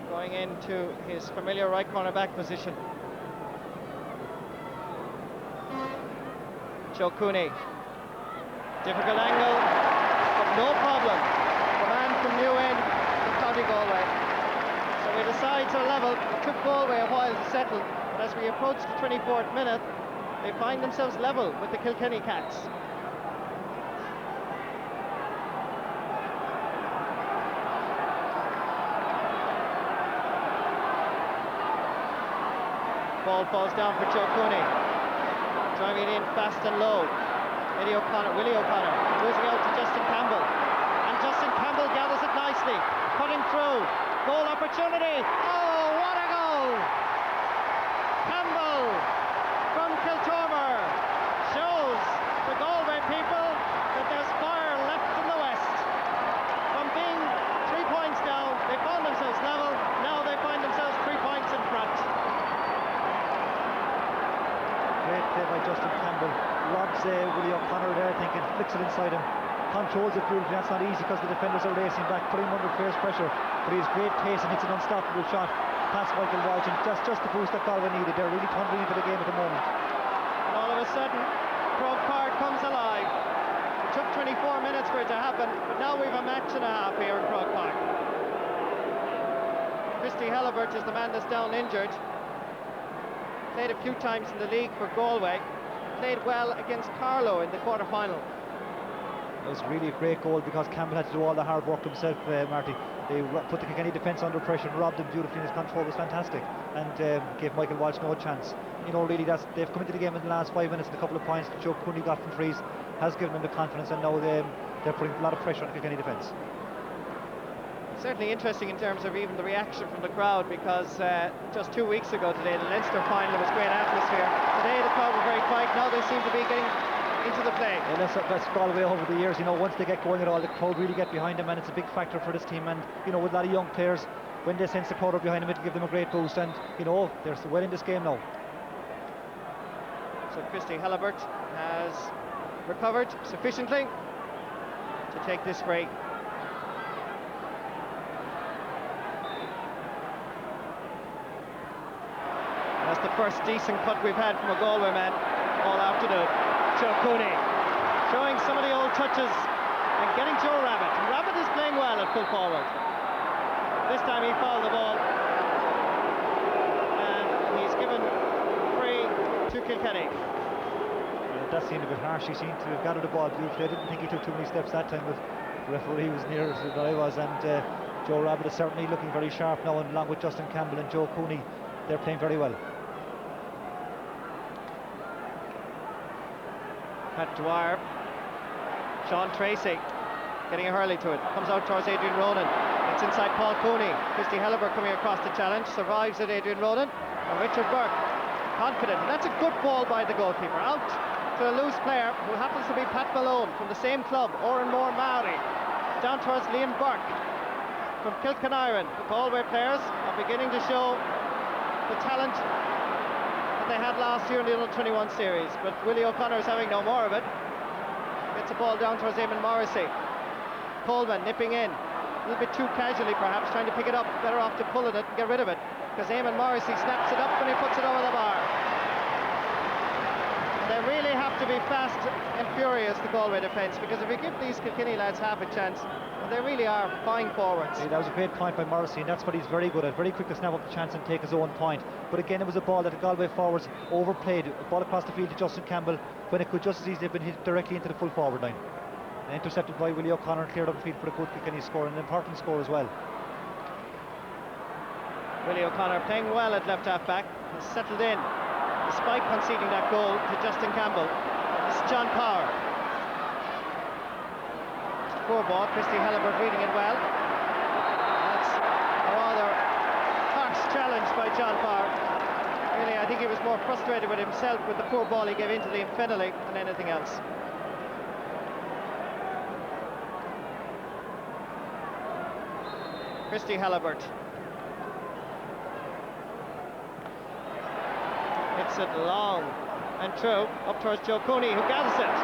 going into his familiar right corner back position. Joe Cooney, difficult angle, but no problem. The man from New End in County Galway. So the sides are level. It took Galway a while to settle, but as we approach the 24th minute, they find themselves level with the Kilkenny Cats. Ball falls down for Joe Cooney. Driving it in fast and low. Willie O'Connor, losing out to Justin Campbell. And Justin Campbell gathers it nicely. Cutting through. Goal opportunity. Oh, what a goal! Campbell from Kiltormer shows the Galway people that there's fire left in the west. From being 3 points down, they found themselves level. Now they find themselves 3 points in front. Great play by Justin Campbell. Robs Willie O'Connor there, thinking, flicks it inside him. Controls it beautifully. That's not easy because the defenders are racing back, putting him under fierce pressure. But he's great pace and hits an unstoppable shot past Michael Walsh, and just the boost that Galway needed. They're really thundering into the game at the moment. And all of a sudden, Croke Park comes alive. It took 24 minutes for it to happen, but now we've a match and a half here in Croke Park. Christy Helibert is the man that's down injured. Played a few times in the league for Galway. Played well against Carlow in the quarter-final. It was really a great goal because Campbell had to do all the hard work himself, Marty. They put the Kilkenny defence under pressure and robbed him beautifully, and his control was fantastic, and gave Michael Walsh no chance. You know, really, they've come into the game in the last 5 minutes, and a couple of points that Joe Cooney got from frees has given them the confidence, and now they're putting a lot of pressure on the Kilkenny defence. Certainly interesting in terms of even the reaction from the crowd, because just 2 weeks ago today, the Leinster final, was great atmosphere. Today the crowd were very quiet. Now they seem to be getting into the play. Yeah, that's Galway over the years. You know, once they get going at all, the crowd really get behind them, and it's a big factor for this team. And you know, with a lot of young players, when they sense the crowd are behind them, it'll give them a great boost. And you know, they're well in this game now. So Christy Helibert has recovered sufficiently to take this free. That's the first decent cut we've had from a Galway man all afternoon. Joe Cooney showing some of the old touches and getting Joe Rabbit. Rabbit is playing well at full forward. This time he fouled the ball and he's given free to Kilkenny. That seemed a bit harsh. He seemed to have gathered the ball beautifully. I didn't think he took too many steps that time, but the referee was nearer than I was, and Joe Rabbit is certainly looking very sharp now, and along with Justin Campbell and Joe Cooney, they're playing very well. Pat Dwyer, Sean Tracy getting a hurley to it, comes out towards Adrian Ronan. It's inside Paul Cooney. Christy Helibert coming across the challenge, survives at Adrian Ronan, and Richard Burke confident, and that's a good ball by the goalkeeper. Out to a loose player who happens to be Pat Malone from the same club, Oranmore Maori, down towards Liam Burke from Kilkenny. The Galway players are beginning to show the talent that they had last year in the Under-21 series, but Willie O'Connor is having no more of it. Gets the ball down towards Eamon Morrissey. Coleman nipping in, a little bit too casually perhaps, trying to pick it up, better off to pull it and get rid of it, because Eamon Morrissey snaps it up and he puts it over the bar. They really have to be fast and furious, the Galway defence, because if we give these Kilkenny lads half a chance, well, they really are fine forwards. Yeah, that was a great point by Morrissey, and that's what he's very good at, very quick to snap up the chance and take his own point. But again, it was a ball that the Galway forwards overplayed, a ball across the field to Justin Campbell, when it could just as easily have been hit directly into the full forward line. And intercepted by Willie O'Connor and cleared up the field for a good Kilkenny score, and an important score as well. Willie O'Connor playing well at left half back, has settled in despite conceding that goal to Justin Campbell. This is John Power. Poor ball, Christy Helibert reading it well. That's a rather harsh challenge by John Power. Really, I think he was more frustrated with himself with the poor ball he gave into Liam Fennelly than anything else. Christy Helibert hits it long and true up towards Joe Cooney, who gathers it.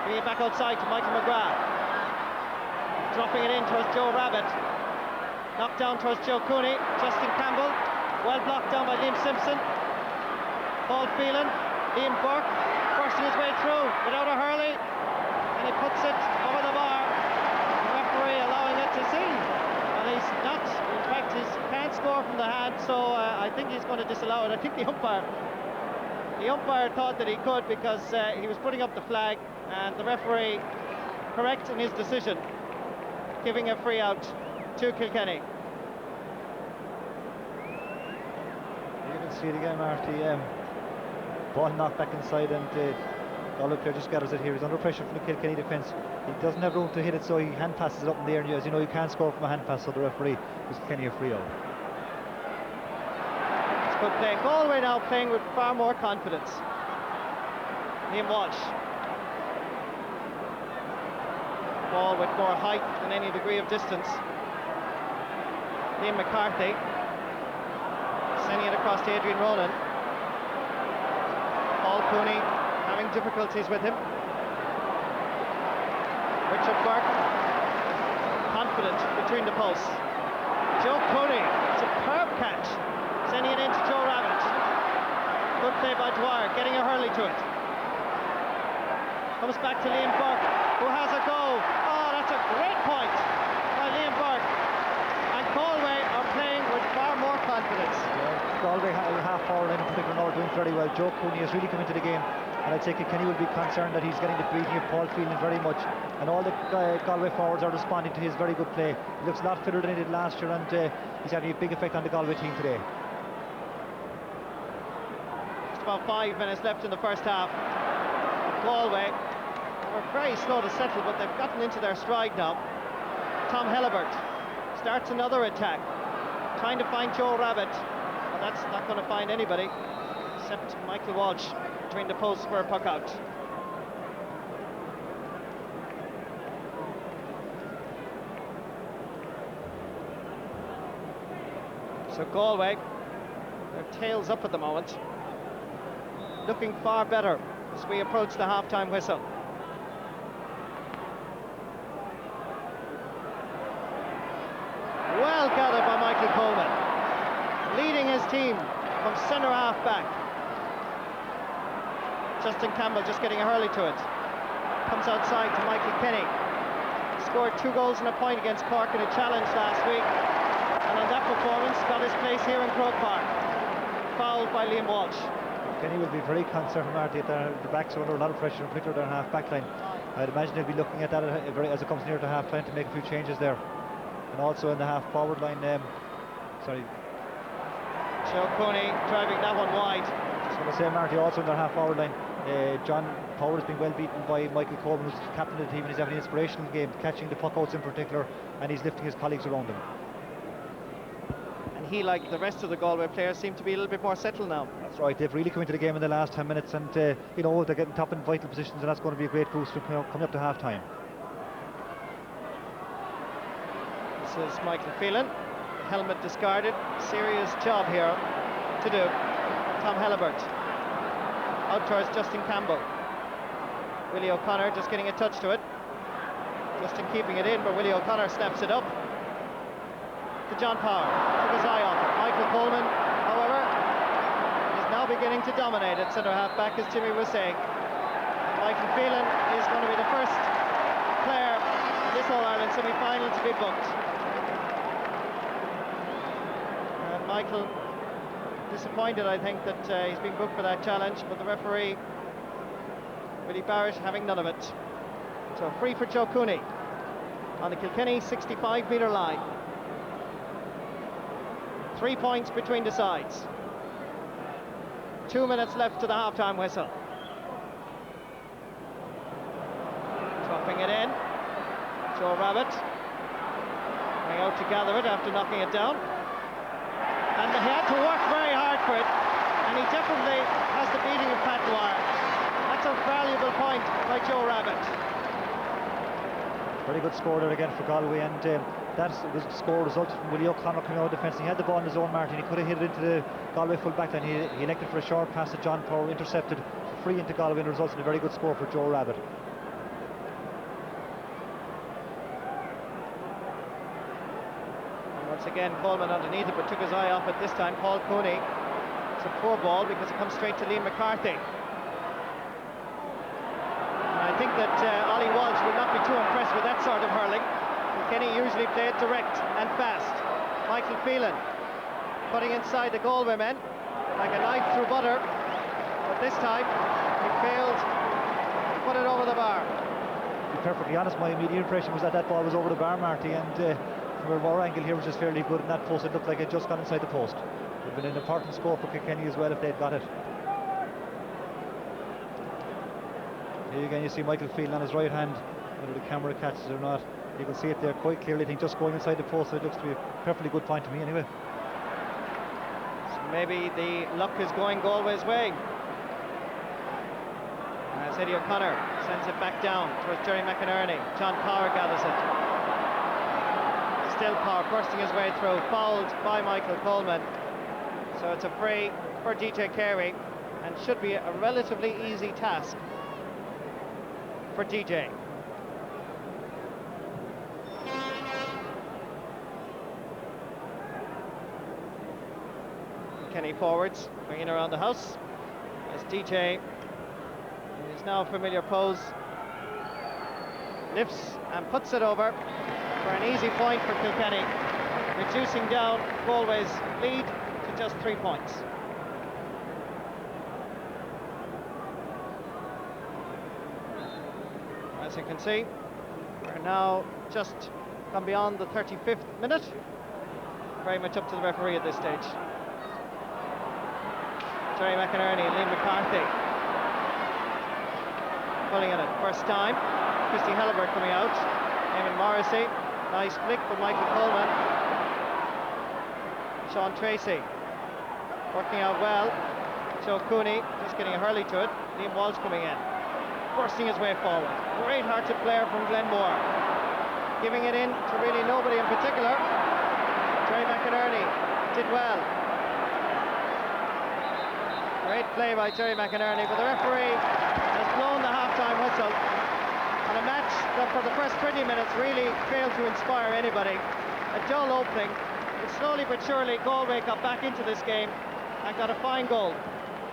Bringing it back outside to Michael McGrath. Dropping it in towards Joe Rabbit. Knocked down towards Joe Cooney. Justin Campbell, well blocked down by Liam Simpson. Paul Phelan, Liam Burke, forcing his way through without a hurley, and he puts it over the bar. The referee allowing it to see. And he's not, in fact, he can't score from the hand, so I think he's going to disallow it. I think the umpire thought that he could, because he was putting up the flag, and the referee correct in his decision, giving a free out to Kilkenny. You can see it again, Marty. Ball knocked back inside, and the Galway player just gathers it here. He's under pressure from the Kilkenny defence. He doesn't have room to hit it, so he hand passes it up in the air, and as you know, you can't score from a hand pass, so the referee gives Kilkenny a free out. It's good play. Galway now playing with far more confidence. Liam Walsh. Ball with more height than any degree of distance. Liam McCarthy sending it across to Adrian Ronan. Paul Cooney having difficulties with him. Richard Burke confident between the posts. Joe Cooney, superb catch, sending it into Joe Rabbit. Good play by Dwyer, getting a hurley to it. Comes back to Liam Burke, who has a go. Oh, that's a great point by Liam Burke. And Galway are playing with far more confidence. Yeah, Galway half forward line in particular now are doing very well. Joe Cooney has really come into the game, and I'd say Kilkenny will be concerned that he's getting the beating of Paul Phelan very much, and all the Galway forwards are responding to his very good play. He looks a lot fitter than he did last year, and he's having a big effect on the Galway team today. Just about 5 minutes left in the first half. Galway were very slow to settle, but they've gotten into their stride now. Tom Helibert starts another attack, trying to find Joe Rabbit, but that's not going to find anybody except Michael Walsh between the posts for a puck out. So Galway, their tails up at the moment. looking far better as we approach the half-time whistle. Well gathered by Michael Coleman, leading his team from centre half back. Justin Campbell just getting a hurley to it. Comes outside to Michael Kenny. Scored 2 goals and a point against Cork in a challenge last week. And on that performance, got his place here in Croke Park. Fouled by Liam Walsh. Kenny will be very concerned, Marty, at the backs are under a lot of pressure, in particular their half-back line. I'd imagine they'll be looking at that as it comes near to half-time to make a few changes there. And also in the half-forward line, Joe Cooney driving that one wide. Just going to say, Marty, also in their half-forward line, John Power has been well beaten by Michael Coleman, who's captain of the team, and he's having an inspirational game, catching the puck-outs in particular, and he's lifting his colleagues around him. And he, like the rest of the Galway players, seem to be a little bit more settled now. That's right, they've really come into the game in the last 10 minutes, and you know, they're getting top in vital positions, and that's going to be a great boost for coming up to half-time. This is Michael Phelan, the helmet discarded. Serious job here to do. Tom Helibert out towards Justin Campbell. Willie O'Connor just getting a touch to it. Justin keeping it in, but Willie O'Connor snaps it up to John Power. Took his eye off it. Michael Coleman, however, is now beginning to dominate at centre half back, as Jimmy was saying. Michael Phelan is going to be the first player in this All-Ireland semi-final to be booked. And Michael disappointed, I think, that he's been booked for that challenge, but the referee, Willie Barrett, having none of it. So free for Joe Cooney on the Kilkenny 65-metre line. 3 points between the sides. 2 minutes left to the half-time whistle. Dropping it in. Joe Rabbit going out to gather it after knocking it down. And he had to work very hard for it, and he definitely has the beating of Pat Dwyer. That's a valuable point by Joe Rabbit. Very good score there again for Galway, and that score resulted from Willie O'Connor coming out of defence. He had the ball in his own, Martin. He could have hit it into the Galway full back line. He elected for a short pass to John Power, intercepted, free into Galway, and results in a very good score for Joe Rabbit. Once again, Coleman underneath it, but took his eye off it this time. Paul Cooney. It's a poor ball because it comes straight to Liam McCarthy. And I think that Ollie Walsh would not be too impressed with that sort of hurling. Kilkenny usually play it direct and fast. Michael Phelan putting inside the Galway men like a knife through butter, but this time he failed to put it over the bar. To be perfectly honest, my immediate impression was that that ball was over the bar, Marty, and from our angle here, which is fairly good, and that post, it looked like it just got inside the post. It would have been an important score for Kilkenny as well if they'd got it. Here again you see Michael Phelan on his right hand, whether the camera catches it or not. You can see it there quite clearly. I think just going inside the post, it looks to be a perfectly good point to me anyway. So maybe the luck is going Galway's way. As Eddie O'Connor sends it back down towards Jerry McInerney. John Power gathers it. Still Power bursting his way through, fouled by Michael Coleman. So it's a free for DJ Carey, and should be a relatively easy task for DJ. Kenny forwards, bringing around the house as DJ, in his now familiar pose, lifts and puts it over for an easy point for Kilkenny, reducing down Galway's lead to just 3 points. As you can see, we're now just gone beyond the 35th minute. Very much up to the referee at this stage. Jerry McInerney and Liam McCarthy pulling at it first time. Christy Helibert coming out. Eamon Morrissey, nice flick from Michael Coleman. Sean Tracy working out well. Joe Cooney just getting a hurley to it. Liam Walsh coming in, bursting his way forward. Great-hearted player from Glenmore, giving it in to really nobody in particular. Jerry McInerney did well. Great play by Terry McInerney, but the referee has blown the half-time whistle. And a match that for the first 20 minutes really failed to inspire anybody. A dull opening, but slowly but surely Galway got back into this game and got a fine goal.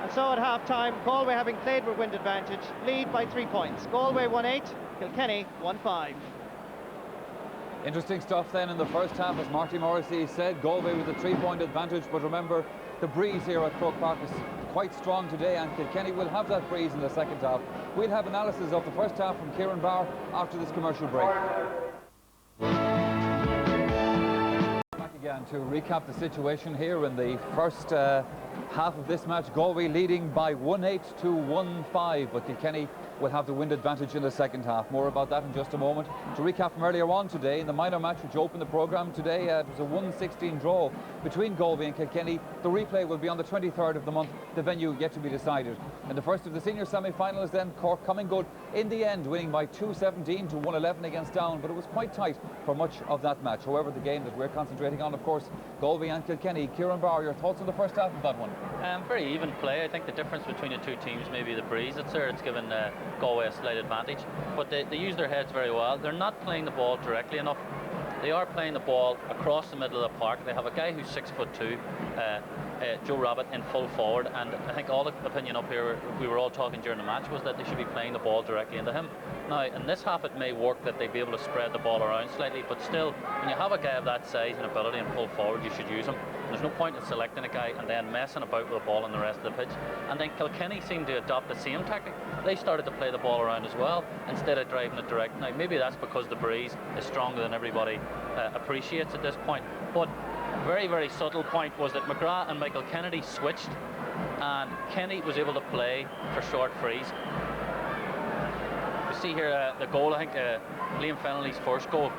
And so at half-time, Galway, having played with wind advantage, lead by 3 points. Galway 1-8, Kilkenny 1-5. Interesting stuff then in the first half, as Marty Morrissey said. Galway with a 3-point advantage, but remember, the breeze here at Croke Park is quite strong today, and Kilkenny will have that breeze in the second half. We'll have analysis of the first half from Kieran Barr after this commercial break. Back again to recap the situation here in the first half of this match. Galway leading by 1-8 to 1-5, but Kilkenny will have the wind advantage in the second half. More about that in just a moment. To recap from earlier on today, in the minor match which opened the programme today, it was a 1-16 draw between Galway and Kilkenny. The replay will be on the 23rd of the month, the venue yet to be decided. In the first of the senior semi-finals then, Cork coming good in the end, winning by 2-17 to 1-11 against Down, but it was quite tight for much of that match. However, the game that we're concentrating on, of course, Galway and Kilkenny. Kieran Barr, your thoughts on the first half of that one? Very even play. I think the difference between the two teams, maybe the breeze that's there, it's given Galway a slight advantage, but they use their heads very well. They're not playing the ball directly enough. They are playing the ball across the middle of the park. They have a guy who's 6'2", Joe Rabbit, in full forward, and I think all the opinion up here, we were all talking during the match, was that they should be playing the ball directly into him. Now, in this half it may work that they'd be able to spread the ball around slightly, but still, when you have a guy of that size and ability and full forward, you should use him. There's no point in selecting a guy and then messing about with the ball on the rest of the pitch. And then Kilkenny seemed to adopt the same tactic. They started to play the ball around as well, instead of driving it direct. Now, maybe that's because the breeze is stronger than everybody appreciates at this point. But very, very subtle point was that McGrath and Michael Kennedy switched, and Kenny was able to play for short frees. You see here the goal, I think Liam Fennelly's first goal.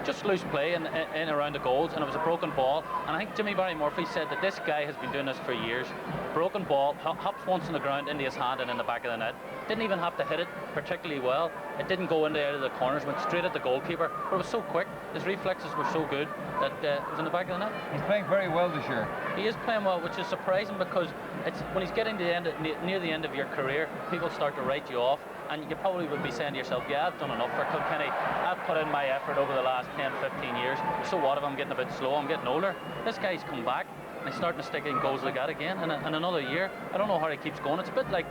Just loose play in around the goals, and it was a broken ball. And I think Jimmy Barry Murphy said that this guy has been doing this for years. Broken ball, hops once on the ground into his hand and in the back of the net. Didn't even have to hit it particularly well. It didn't go into out of the corners, went straight at the goalkeeper. But it was so quick, his reflexes were so good that it was in the back of the net. He's playing very well this year. He is playing well, which is surprising, because it's when he's getting to the end, near the end of your career, people start to write you off. And you probably would be saying to yourself, yeah, I've done enough for Kilkenny. I've put in my effort over the last 10, 15 years. So what if I'm getting a bit slow? I'm getting older. This guy's come back and he's starting to stick in goals like that again in another year. I don't know how he keeps going. It's a bit like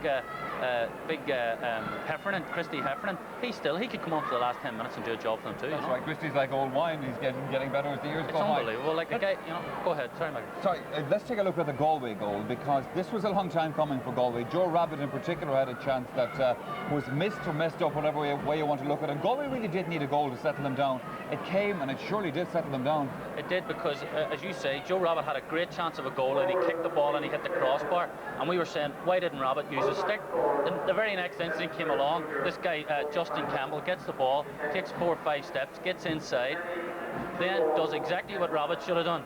Heffernan, Christy Heffernan. He could come on for the last 10 minutes and do a job for them too. That's right. Christy's like old wine. He's getting better as the years go by. It's unbelievable. Like a guy, go ahead. Sorry, Mike. Sorry, let's take a look at the Galway goal, because this was a long time coming for Galway. Joe Rabbit in particular had a chance that was missed or messed up, whatever way you want to look at it. And Galway really did need a goal to settle them down. It came, and it surely did settle them down. It did, because as you say, Joe Rabbit had a great chance of a goal, and he kicked the ball and he hit the crossbar. And we were saying, why didn't Rabbit use his stick? The very next incident came along. This guy, Justin Campbell, gets the ball, takes 4 or 5 steps, gets inside, then does exactly what Rabbit should have done.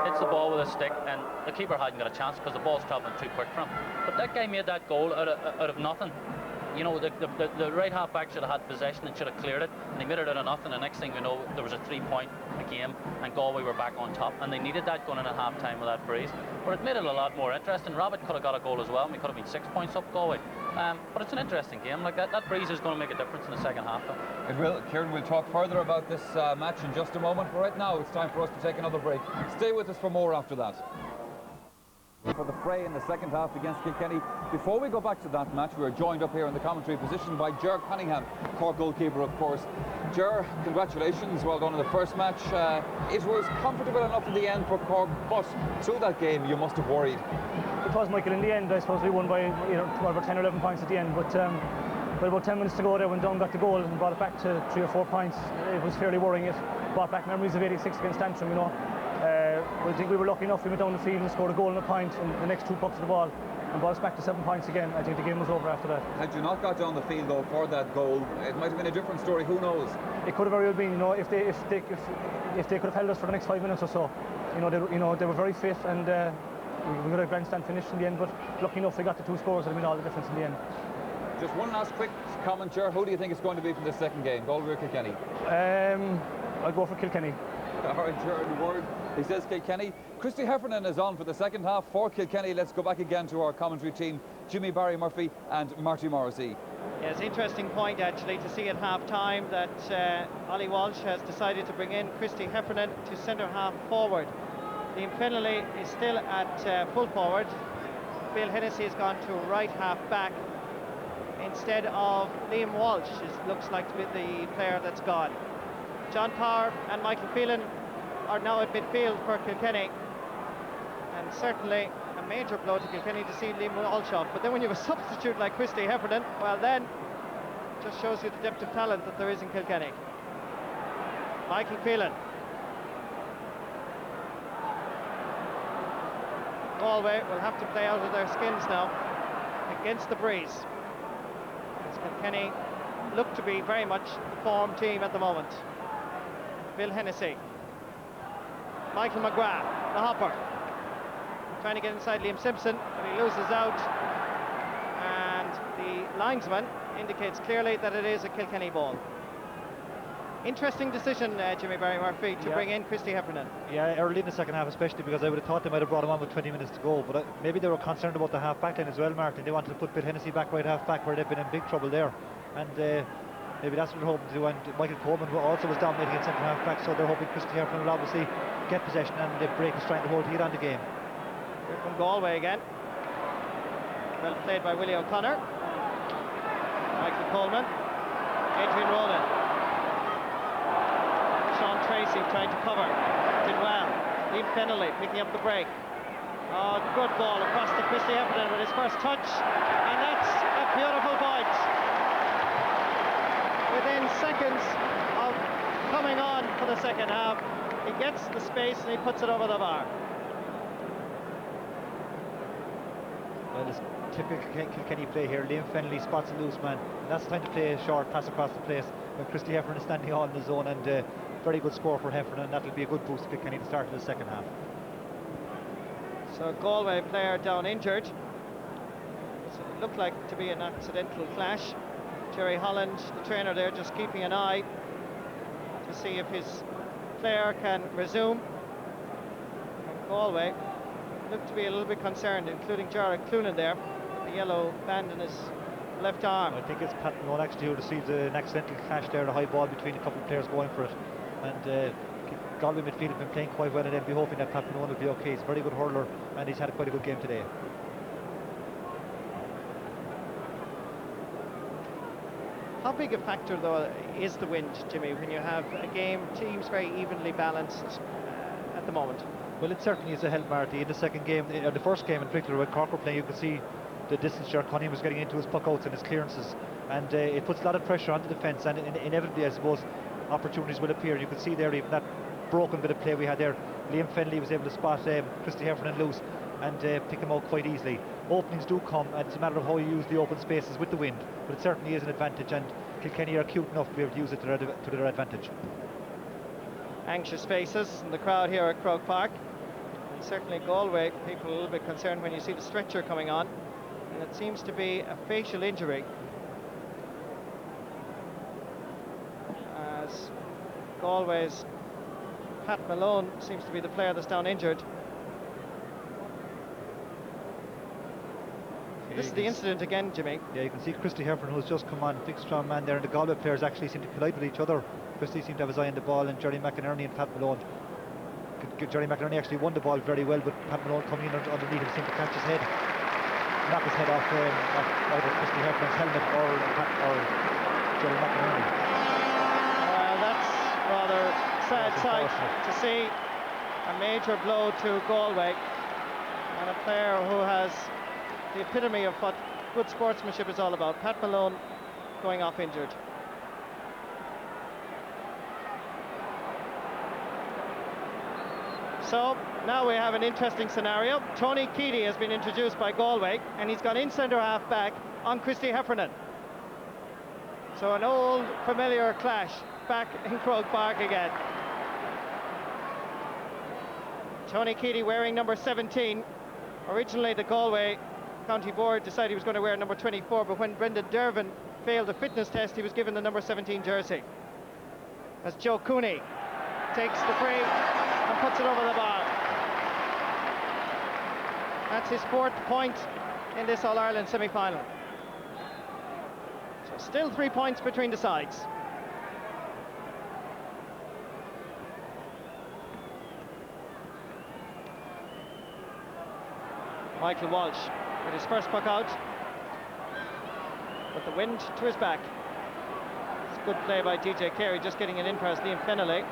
Hits the ball with a stick, and the keeper hadn't got a chance because the ball's travelling too quick for him. But that guy made that goal out of nothing. You know, the right half back should have had possession and should have cleared it, and he made it out of nothing. The next thing we know, there was a 3-point game, and Galway were back on top, and they needed that going in at half time with that breeze. But it made it a lot more interesting. Rabbit could have got a goal as well, and we could have been 6 points up Galway. But it's an interesting game. Like that breeze is going to make a difference in the second half, though. It will. Kieran will talk further about this match in just a moment, but right now it's time for us to take another break. Stay with us for more after that. For the fray in the second half against Kilkenny. Before we go back to that match, we are joined up here in the commentary position by Ger Cunningham, Cork goalkeeper, of course. Ger, congratulations, well done in the first match. It was comfortable enough in the end for Cork, but through that game you must have worried. It was, Michael. In the end, I suppose we won by about 10 or 11 points at the end, but with about 10 minutes to go there, when Down got the goal and brought it back to 3 or 4 points, it was fairly worrying. It brought back memories of '86 against Antrim, I think we were lucky enough. We went down the field and scored a goal and a point in the next 2 pucks of the ball and brought us back to 7 points again. I think the game was over after that. Had you not got down the field though for that goal, it might have been a different story. Who knows? It could have very well been. If they could have held us for the next 5 minutes or so. They were very fit, and we got a grandstand finish in the end. But lucky enough, they got the 2 scores that made all the difference in the end. Just one last quick comment, Ger. Who do you think it's going to be from this second game, Galway or Kilkenny? I'll go for Kilkenny. All right, Ger, he says Kilkenny. Christy Heffernan is on for the second half for Kilkenny. Let's go back again to our commentary team, Jimmy Barry Murphy and Marty Morrissey. Yes, interesting point actually to see at half-time that Ollie Walsh has decided to bring in Christy Heffernan to centre-half forward. Liam Fennelly is still at full forward. Bill Hennessy has gone to right half-back instead of Liam Walsh. It looks like to be the player that's gone. John Power and Michael Phelan are now at midfield for Kilkenny, and certainly a major blow to Kilkenny to see Liam Walsh off. But then when you have a substitute like Christy Heffernan, well then, just shows you the depth of talent that there is in Kilkenny. Michael Phelan. Galway will have to play out of their skins now against the breeze, as Kilkenny look to be very much the form team at the moment. Bill Hennessy. Michael McGrath, the hopper, trying to get inside Liam Simpson, but he loses out, and the linesman indicates clearly that it is a Kilkenny ball. Interesting decision, Jimmy Barry Murphy, to bring in Christy Heffernan. Yeah, early in the second half, especially because I would have thought they might have brought him on with 20 minutes to go, but maybe they were concerned about the half-back line as well, Martin. They wanted to put Bill Hennessy back right half-back, where they've been in big trouble there, and maybe that's what they're hoping to do. And Michael Coleman also was dominating at centre half-back, so they're hoping Christy Heffernan will obviously get possession and the break is trying to hold heat on the game. Here from Galway again. Well played by Willie O'Connor. Michael Coleman. Adrian Rowland. Sean Tracy trying to cover. Did well. Liam Fennelly picking up the break. Oh, good ball across to Christy Heffernan with his first touch. And that's a beautiful point. Within seconds of coming on for the second half, he gets the space and he puts it over the bar. Well, it's typical Kilkenny play here. Liam Fennelly spots a loose man, and that's the time to play a short pass across the place when Christy Heffernan is standing all in the zone, and very good score for Heffernan, and that will be a good boost to Kilkenny to start of the second half. So Galway player down injured. So it looked like to be an accidental clash. Jerry Holland, the trainer there, just keeping an eye to see if his player can resume. And Galway looked to be a little bit concerned, including Jarrett Cloonan there, the yellow band in his left arm. I think it's Pat Malone actually who received an accidental clash there, the high ball between a couple of players going for it. And Galway midfield have been playing quite well, and they'll be hoping that Pat Malone will be okay. He's a very good hurler, and he's had quite a good game today. How big a factor, though, is the wind, Jimmy, when you have a game, teams very evenly balanced at the moment? Well, it certainly is a help, Marty. In the second game, or the first game in particular, when Cork were playing, you could see the distance Gerard Cunningham was getting into his puck-outs and his clearances, and it puts a lot of pressure on the defence, and inevitably, I suppose, opportunities will appear. You could see there even that broken bit of play we had there. Liam Fennelly was able to spot Christy Heffernan loose and pick him out quite easily. Openings do come, and it's a matter of how you use the open spaces with the wind, but it certainly is an advantage, and Kilkenny are cute enough to be able to use it to their advantage. Anxious faces in the crowd here at Croke Park, and certainly Galway people a little bit concerned when you see the stretcher coming on, and it seems to be a facial injury, as Galway's Pat Malone seems to be the player that's down injured. This is the incident again, Jimmy. Yeah, you can see Christy Heffernan, who's just come on, big strong man there, and the Galway players actually seem to collide with each other. Christy seemed to have his eye on the ball, and Jerry McInerney and Pat Malone. Jerry McInerney actually won the ball very well, but Pat Malone coming in underneath him seemed to catch his head, knock his head off either Christy Heffernan's helmet or Jerry McInerney. Well, that's rather sad sight to see. A major blow to Galway, and a player who has the epitome of what good sportsmanship is all about. Pat Malone going off injured. So now we have an interesting scenario. Tony Keady has been introduced by Galway, and he's gone in centre half back on Christy Heffernan. So an old familiar clash back in Croke Park again. Tony Keady wearing number 17. Originally the Galway County Board decided he was going to wear number 24, but when Brendan Dervin failed a fitness test, he was given the number 17 jersey. As Joe Cooney takes the free and puts it over the bar. That's his 4th point in this All-Ireland semi-final. So still 3 points between the sides. Michael Walsh with his first puck out, with the wind to his back. It's a good play by DJ Carey, just getting it in past Liam Fennelly.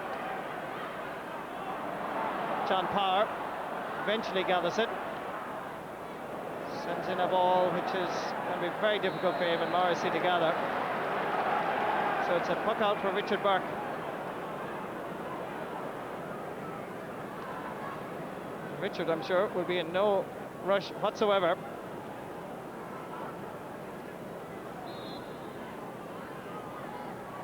John Power eventually gathers it. Sends in a ball which is going to be very difficult for him and Morrissey to gather. So it's a puck out for Richard Burke. Richard, I'm sure, will be in no rush whatsoever.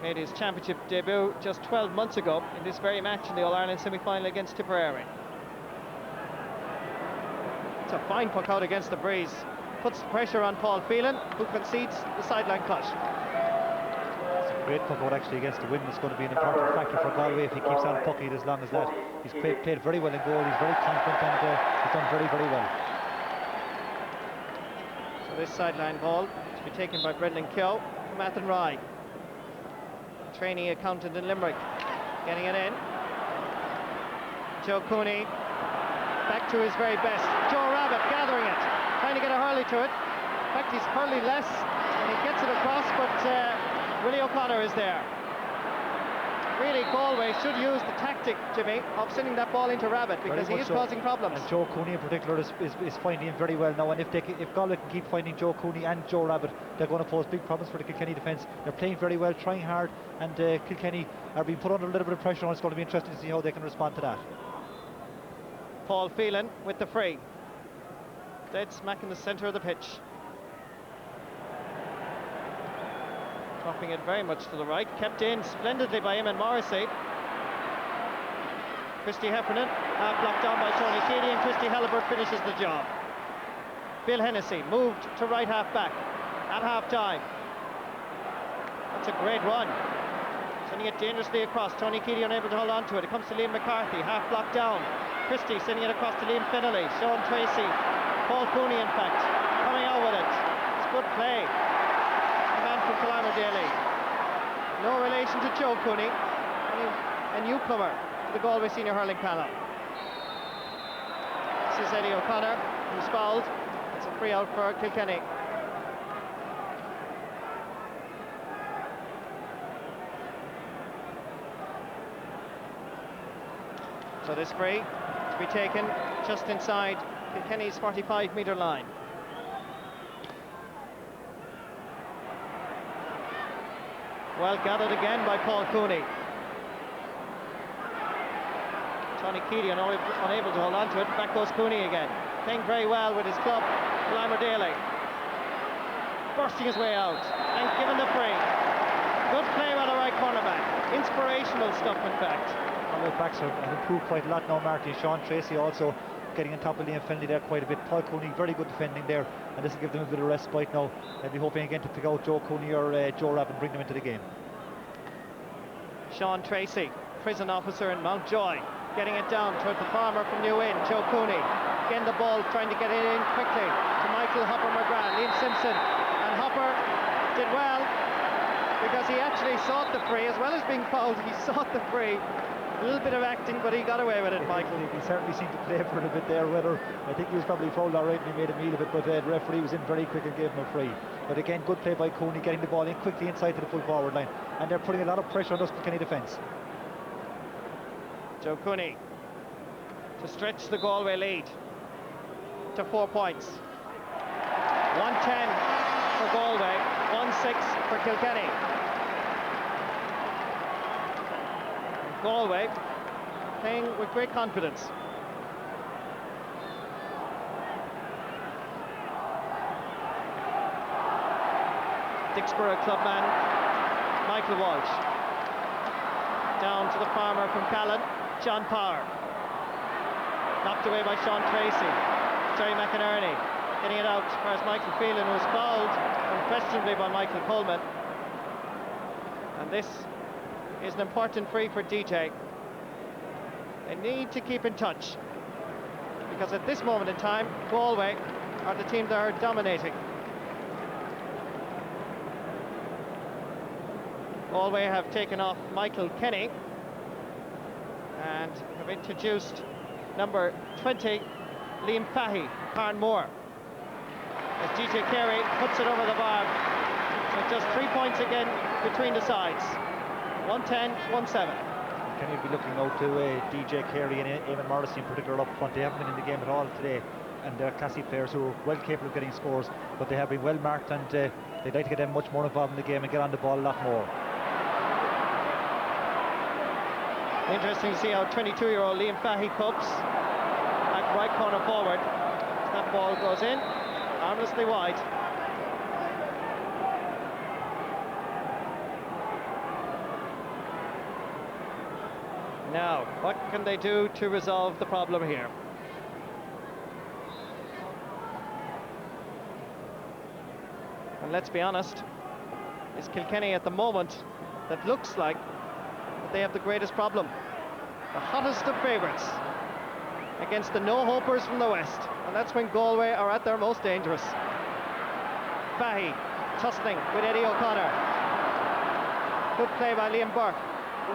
Made his championship debut just 12 months ago in this very match in the All-Ireland semi-final against Tipperary. It's a fine puck out against the breeze. Puts pressure on Paul Phelan, who concedes the sideline cut. It's a great puck out actually against the wind. It's going to be an important factor for Galway if he keeps on pucking it as long as that. He's played very well in goal. He's very confident and he's done very, very well. So this sideline ball to be taken by Brendan Keogh from Athenry. Trainee accountant in Limerick, getting it in. Joe Cooney back to his very best. Joe Rabbit gathering it, trying to get a hurley to it. In fact, he's hurley less and he gets it across, but Willie O'Connor is there. Really, Galway should use the tactic, Jimmy, of sending that ball into Rabbit, because he is causing problems. And Joe Cooney in particular is finding him very well now, and if Galway can keep finding Joe Cooney and Joe Rabbit, they're going to pose big problems for the Kilkenny defence. They're playing very well, trying hard, and Kilkenny are being put under a little bit of pressure, and it's going to be interesting to see how they can respond to that. Paul Phelan with the free. Dead smack in the centre of the pitch. Dropping it very much to the right, kept in splendidly by Eamon Morrissey. Christy Heffernan, half blocked down by Tony Keady, and Christy Halliburtt finishes the job. Bill Hennessy moved to right half back at half time. That's a great run. Sending it dangerously across. Tony Keady unable to hold on to it. It comes to Liam McCarthy, half blocked down. Christy sending it across to Liam Fennelly. Sean Tracy, Paul Cooney in fact, coming out with it. It's good play. From Daly. No relation to Joe Cooney, a newcomer to the Galway senior hurling panel. This is Eddie O'Connor, who's fouled. It's a free out for Kilkenny. So this free to be taken just inside Kilkenny's 45-metre line. Well gathered again by Paul Cooney. Tony Keady unable to hold on to it. Back goes Cooney again. Playing very well with his club, Daly. Bursting his way out and given the free. Good play by the right cornerback. Inspirational stuff, in fact. All the backs have improved quite a lot now, Marty. Sean Tracy also getting on top of Liam Fennelly there quite a bit. Paul Cooney, very good defending there, and this will give them a bit of respite now. They'll be hoping again to pick out Joe Cooney or Joe Rabbit and bring them into the game. Sean Tracy, prison officer in Mountjoy, getting it down toward the farmer from New Inn, Joe Cooney. Again the ball, trying to get it in quickly to Michael Hopper McGrath, Liam Simpson, and Hopper did well because he actually sought the free as well as being fouled. He sought the free. A little bit of acting, but he got away with it, Michael. He certainly seemed to play for it a bit there. Whether I think he was probably fouled all right and he made a meal of it, but the referee was in very quick and gave him a free. But again, good play by Cooney, getting the ball in quickly inside to the full forward line, and they're putting a lot of pressure on us Kilkenny defence. Joe Cooney to stretch the Galway lead to 4 points. 110 for Galway, 1-6 for Kilkenny. Galway playing with great confidence. Dicksboro clubman Michael Walsh. Down to the farmer from Callan, John Power. Knocked away by Sean Tracy. Jerry McInerney getting it out, whereas Michael Phelan was fouled unquestionably by Michael Coleman. And this is an important free for DJ. They need to keep in touch, because at this moment in time, Galway are the team that are dominating. Galway have taken off Michael Kenny and have introduced number 20, Liam Fahey, Carnmore. As DJ Carey puts it over the bar. So just 3 points again between the sides. 1-10, 1-7. Can you be looking out to DJ Carey and Eamon Morrissey in particular up front? They haven't been in the game at all today, and they're classy players who are well capable of getting scores, but they have been well marked, and they'd like to get them much more involved in the game and get on the ball a lot more. Interesting to see how 22-year-old Liam Fahey copes at right corner forward. That ball goes in, harmlessly wide. Now, what can they do to resolve the problem here? And let's be honest, it's Kilkenny at the moment that looks like they have the greatest problem. The hottest of favourites against the no-hopers from the west, and that's when Galway are at their most dangerous. Fahey tussling with Eddie O'Connor. Good play by Liam Burke.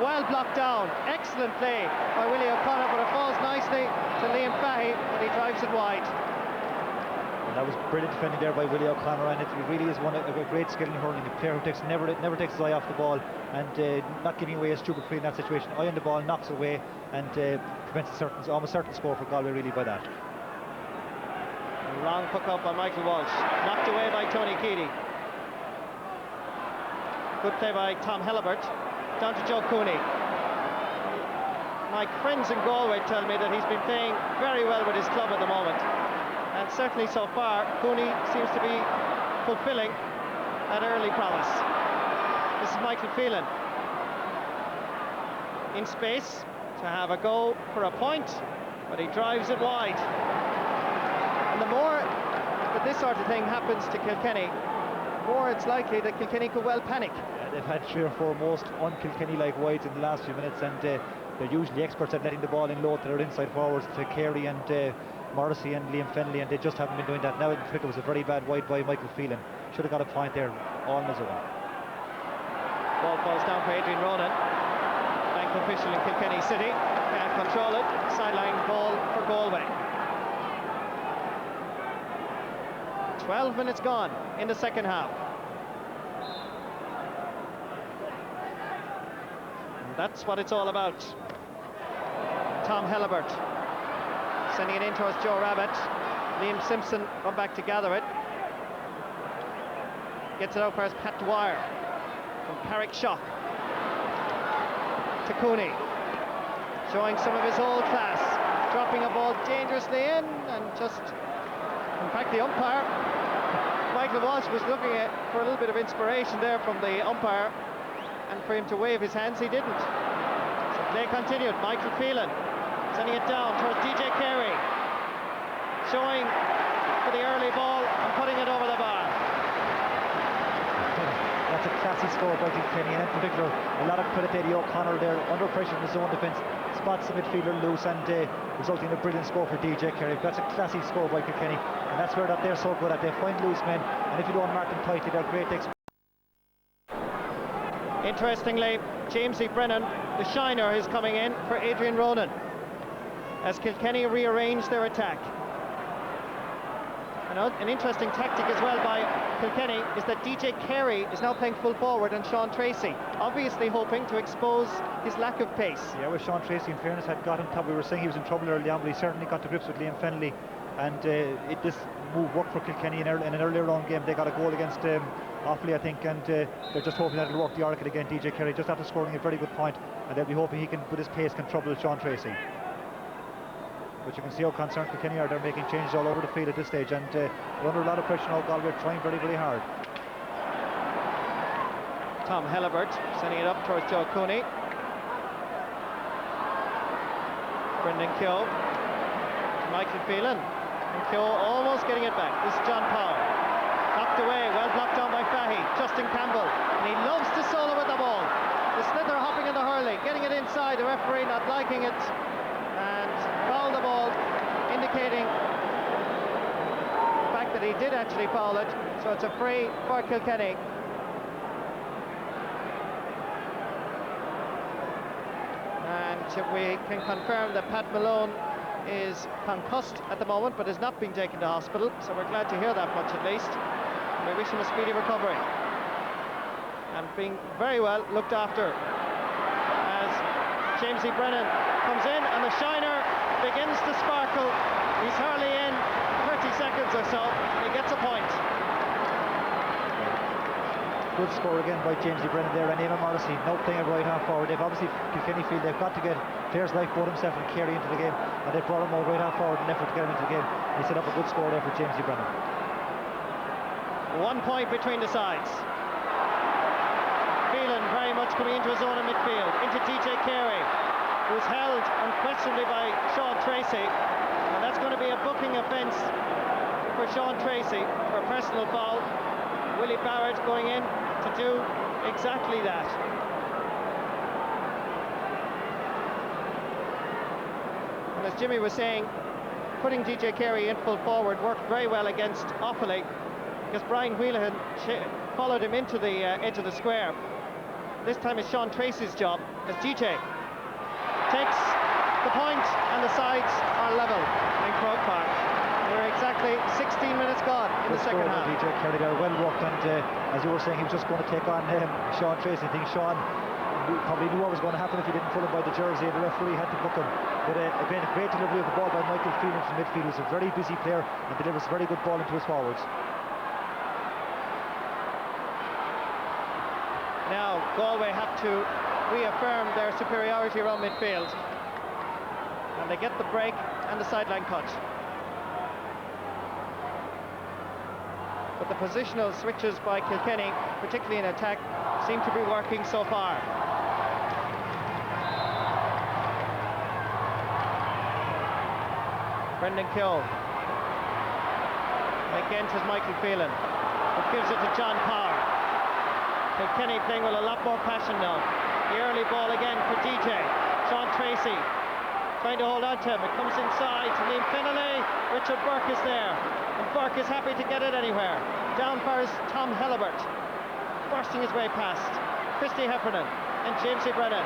Well blocked down. Excellent play by Willie O'Connor, but it falls nicely to Liam Fahey, and he drives it wide. And that was brilliant defending there by Willie O'Connor, and it really is a great skill in hurling. A player who never takes his eye off the ball, and not giving away a stupid free in that situation. Eye on the ball, knocks away, and prevents almost certain score for Galway really by that. A long puck up by Michael Walsh, knocked away by Tony Keady. Good play by Tom Helibert, down to Joe Cooney. My friends in Galway tell me that he's been playing very well with his club at the moment, and certainly so far Cooney seems to be fulfilling that early promise. This is Michael Phelan in space to have a go for a point, but he drives it wide. And the more that this sort of thing happens to Kilkenny, the more it's likely that Kilkenny could well panic. Yeah, they've had 3 or 4 most un-Kilkenny-like wides in the last few minutes, and they're usually experts at letting the ball in low to their inside forwards, to Carey and Morrissey and Liam Fennelly, and they just haven't been doing that. Now in particular, it was a very bad wide by Michael Phelan. Should have got a point there all on his own. Ball falls down for Adrian Ronan. Bank official in Kilkenny City. Can't control it. Sideline ball for Galway. 12 minutes gone in the second half. And that's what it's all about. Tom Helibert sending it in towards Joe Rabbit. Liam Simpson come back to gather it. Gets it out for Pat Dwyer from Carrick Shock to Cooney, showing some of his old class, dropping a ball dangerously in, and just, in fact, the umpire, Michael Walsh, was looking for a little bit of inspiration there from the umpire, and for him to wave his hands, he didn't. So play continued. Michael Phelan sending it down towards DJ Carey, showing for the early ball and putting it over the bar. That's a classy score by Kilkenny, and in particular a lot of credit to Eddie O'Connor there, under pressure in his own defence, spots the midfielder loose, and resulting in a brilliant score for DJ Carey. That's a classy score by Kilkenny, and that's where they're so good at. They find loose men, and if you don't mark them tightly, they're great to Interestingly, Jamesy Brennan, the shiner, is coming in for Adrian Ronan as Kilkenny rearrange their attack. An interesting tactic as well by Kilkenny is that DJ Carey is now playing full forward and Sean Tracy, obviously hoping to expose his lack of pace. Yeah, well, Sean Tracy, in fairness, had got him top. We were saying he was in trouble early on, but he certainly got to grips with Liam Fennelly, and this move worked for Kilkenny in an earlier round game. They got a goal against Offaly, I think, and they're just hoping that it'll work the Oracle again. DJ Carey, just after scoring a very good point, and they'll be hoping he can, with his pace, can trouble Sean Tracy. But you can see how concerned Kilkenny are. They're making changes all over the field at this stage, and they're under a lot of pressure now. Galway trying very, very hard. Tom Helibert sending it up towards Joe Cooney. Brendan Keogh, Michael Phelan, and Keogh almost getting it back. This is John Power, knocked away, well blocked down by Fahey. Justin Campbell, and he loves to solo with the ball. The slither hopping in the hurling, getting it inside. The referee not liking it, the ball, indicating the fact that he did actually foul it, so it's a free for Kilkenny. And we can confirm that Pat Malone is concussed at the moment, but has not been taken to hospital, so we're glad to hear that much at least. We wish him a speedy recovery. And being very well looked after as Jamesy Brennan comes in, and the shiner begins to sparkle. He's hardly in 30 seconds or so, he gets a point. Good score again by Jamesy Brennan there, and Eamon Morrissey now playing at right half forward. They've obviously, Kilkenny feel they've got to get players like both himself and Carey into the game, and they brought him out right half forward in an effort to get him into the game. He set up a good score there for Jamesy Brennan. 1 point between the sides. Phelan very much coming into his own in midfield, into DJ Carey, who's held unquestionably by Sean Tracy, and that's going to be a booking offence for Sean Tracy for a personal foul. Willie Barrett going in to do exactly that. And as Jimmy was saying, putting DJ Carey in full forward worked very well against Offaly, because Brian Wheelahan followed him into the edge of the square. This time it's Sean Tracy's job as DJ takes the point, and the sides are level in Croke Park. We're exactly 16 minutes gone in the second half. DJ Carey there, well worked, and as you were saying, he was just going to take on Sean Tracy. I think Sean probably knew what was going to happen if he didn't pull him by the jersey, and the referee had to book him. But again, a great delivery of the ball by Michael Phelan from midfield, who's a very busy player and delivers a very good ball into his forwards. Now Galway have to reaffirm their superiority around midfield, and they get the break and the sideline cut. But the positional switches by Kilkenny, particularly in attack, seem to be working so far. Brendan Keogh again to Michael Phelan, who gives it to John Power. Kilkenny playing with a lot more passion now. The early ball again for DJ. Sean Tracy trying to hold on to him. It comes inside to Liam Fennelly. Richard Burke is there, and Burke is happy to get it anywhere. Down first, Tom Helibert, bursting his way past Christy Heffernan and Jamesy Brennan.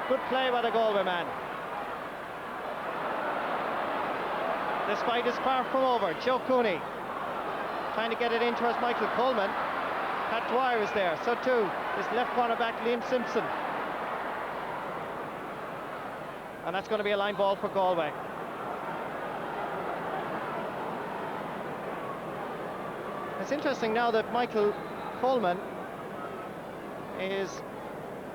Good play by the Galway man. This fight is far from over. Joe Cooney trying to get it in towards Michael Coleman. Pat Dwyer is there, so too is left cornerback Liam Simpson. And that's going to be a line ball for Galway. It's interesting now that Michael Coleman is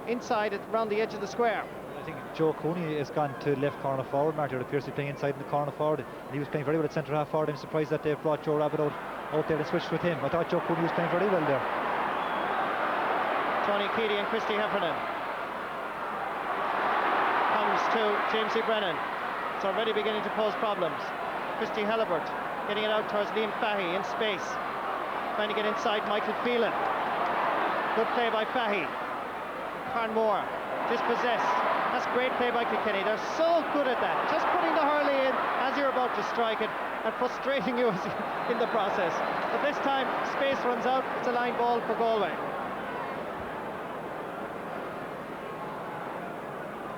inside around the edge of the square. I think Joe Cooney has gone to left corner forward. Martin appears to be playing inside in the corner forward, and he was playing very well at centre half forward. I'm surprised that they've brought Joe Rabbit out there and switched with him. I thought Joe Cooney was playing very well there. Tony Keady and Christy Heffernan. Comes to Jamesy Brennan. It's already beginning to pose problems. Christy Helibert getting it out towards Liam Fahy in space, trying to get inside Michael Phelan. Good play by Fahy. Carnmore dispossessed. That's great play by Kilkenny. They're so good at that, just putting the hurley in as you're about to strike it and frustrating you in the process. But this time space runs out. It's a line ball for Galway.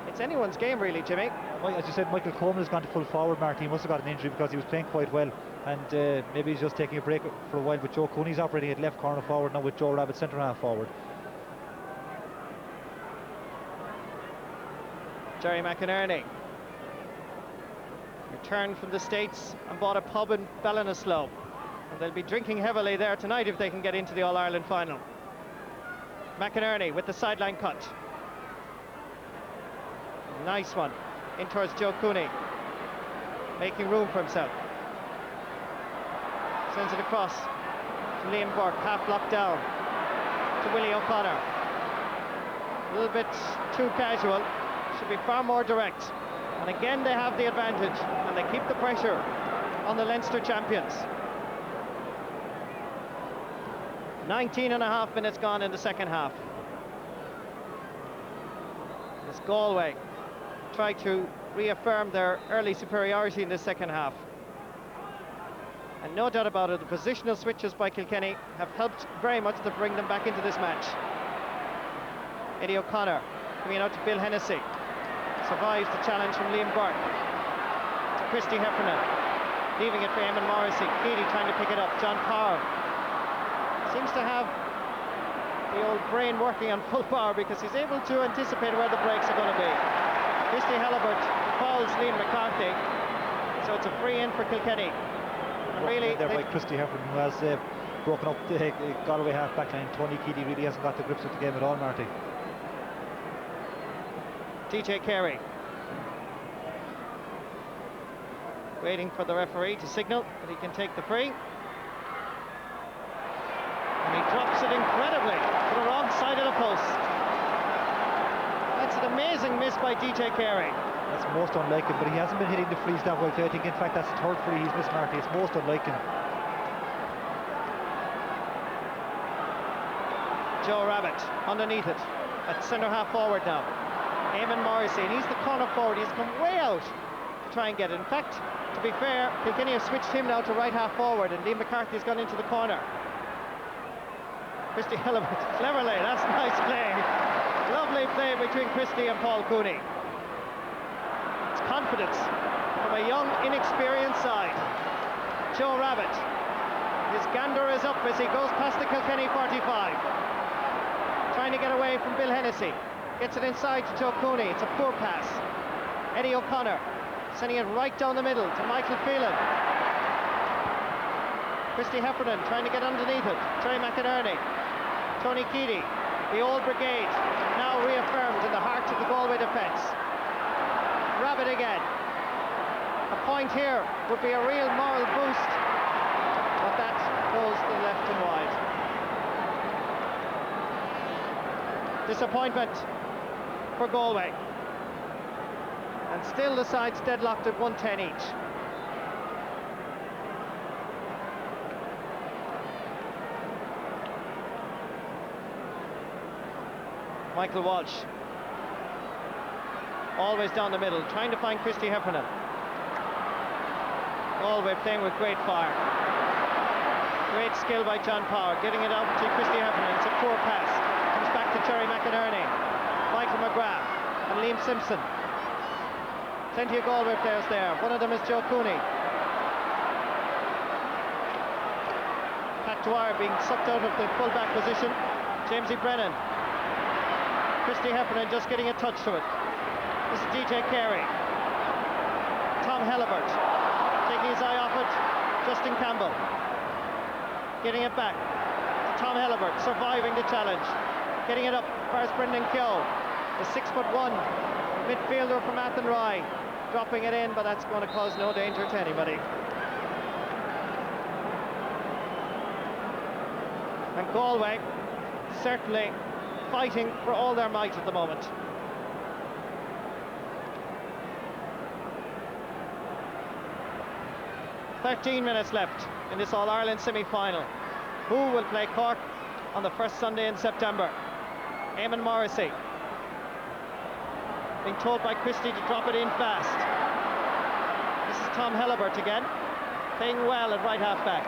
It's anyone's game really, Jimmy. Well, as you said, Michael Coleman has gone to full forward, Martin. He must have got an injury because he was playing quite well, and maybe he's just taking a break for a while. But Joe Cooney's operating at left corner forward now with Joe Rabbit centre half forward. Jerry McInerney returned from the States and bought a pub in Ballinasloe, and they'll be drinking heavily there tonight if they can get into the All-Ireland final. McInerney with the sideline cut. Nice one in towards Joe Cooney, making room for himself. Sends it across to Liam Burke, half blocked down to Willie O'Connor. A little bit too casual, should be far more direct. And again they have the advantage, and they keep the pressure on the Leinster champions. 19.5 minutes gone in the second half. As Galway try to reaffirmed their early superiority in the second half. And no doubt about it, the positional switches by Kilkenny have helped very much to bring them back into this match. Eddie O'Connor coming out to Bill Hennessy. Survives the challenge from Liam Burke. To Christy Heffernan. Leaving it for Eamon Morrissey. Keady trying to pick it up. John Power seems to have the old brain working on full power because he's able to anticipate where the breaks are going to be. Christy Halibert fouls Liam McCarthy, so it's a free in for Kilkenny. And really, there by Christy Heffernan, who has broken up the Galway half-back line. Tony Keady really hasn't got the grips with the game at all, Marty. DJ Carey waiting for the referee to signal that he can take the free. And he drops it incredibly to the wrong side of the post. That's an amazing miss by DJ Carey. That's most unlike him, but he hasn't been hitting the frees that well today. I think, in fact, that's the third free he's missed, Marty. It's most unlike him. Joe Rabbit underneath it at centre half forward now. Eamon Morrissey, and he's the corner forward. He's come way out to try and get it. In fact, to be fair, Kilkenny have switched him now to right half forward, and Liam McCarthy's gone into the corner. Christy Halibert, cleverly, that's nice play. Lovely play between Christy and Paul Cooney. It's confidence from a young, inexperienced side. Joe Rabbit, his gander is up as he goes past the Kilkenny 45. Trying to get away from Bill Hennessy. Gets it inside to Joe Cooney. It's a poor pass. Eddie O'Connor sending it right down the middle to Michael Phelan. Christy Heffernan trying to get underneath it. Terry McInerney. Tony Keady. The old brigade now reaffirmed in the heart of the Galway defence. Rabbit again. A point here would be a real moral boost, but that goes to the left and wide. Disappointment for Galway. And still the sides deadlocked at 110 each. Michael Walsh. Always down the middle, trying to find Christy Heffernan. Galway playing with great fire. Great skill by John Power, getting it out to Christy Heffernan. It's a poor pass. Comes back to Terry McInerney. Michael McGrath and Liam Simpson. Plenty of Galway players there. One of them is Joe Cooney. Pat Dwyer being sucked out of the full-back position. Jamesy Brennan. Christy Heffernan just getting a touch to it. This is DJ Carey. Tom Halibert taking his eye off it. Justin Campbell getting it back. Tom Halibert surviving the challenge. Getting it up as Brendan Keogh, the 6'1" midfielder from Athenry, dropping it in, but that's going to cause no danger to anybody. And Galway certainly fighting for all their might at the moment. "13 minutes left in this All-Ireland semi-final. Who will play Cork on the first Sunday in September? Eamon Morrissey being told by Christie to drop it in fast. This is Tom Halibert again, playing well at right half back.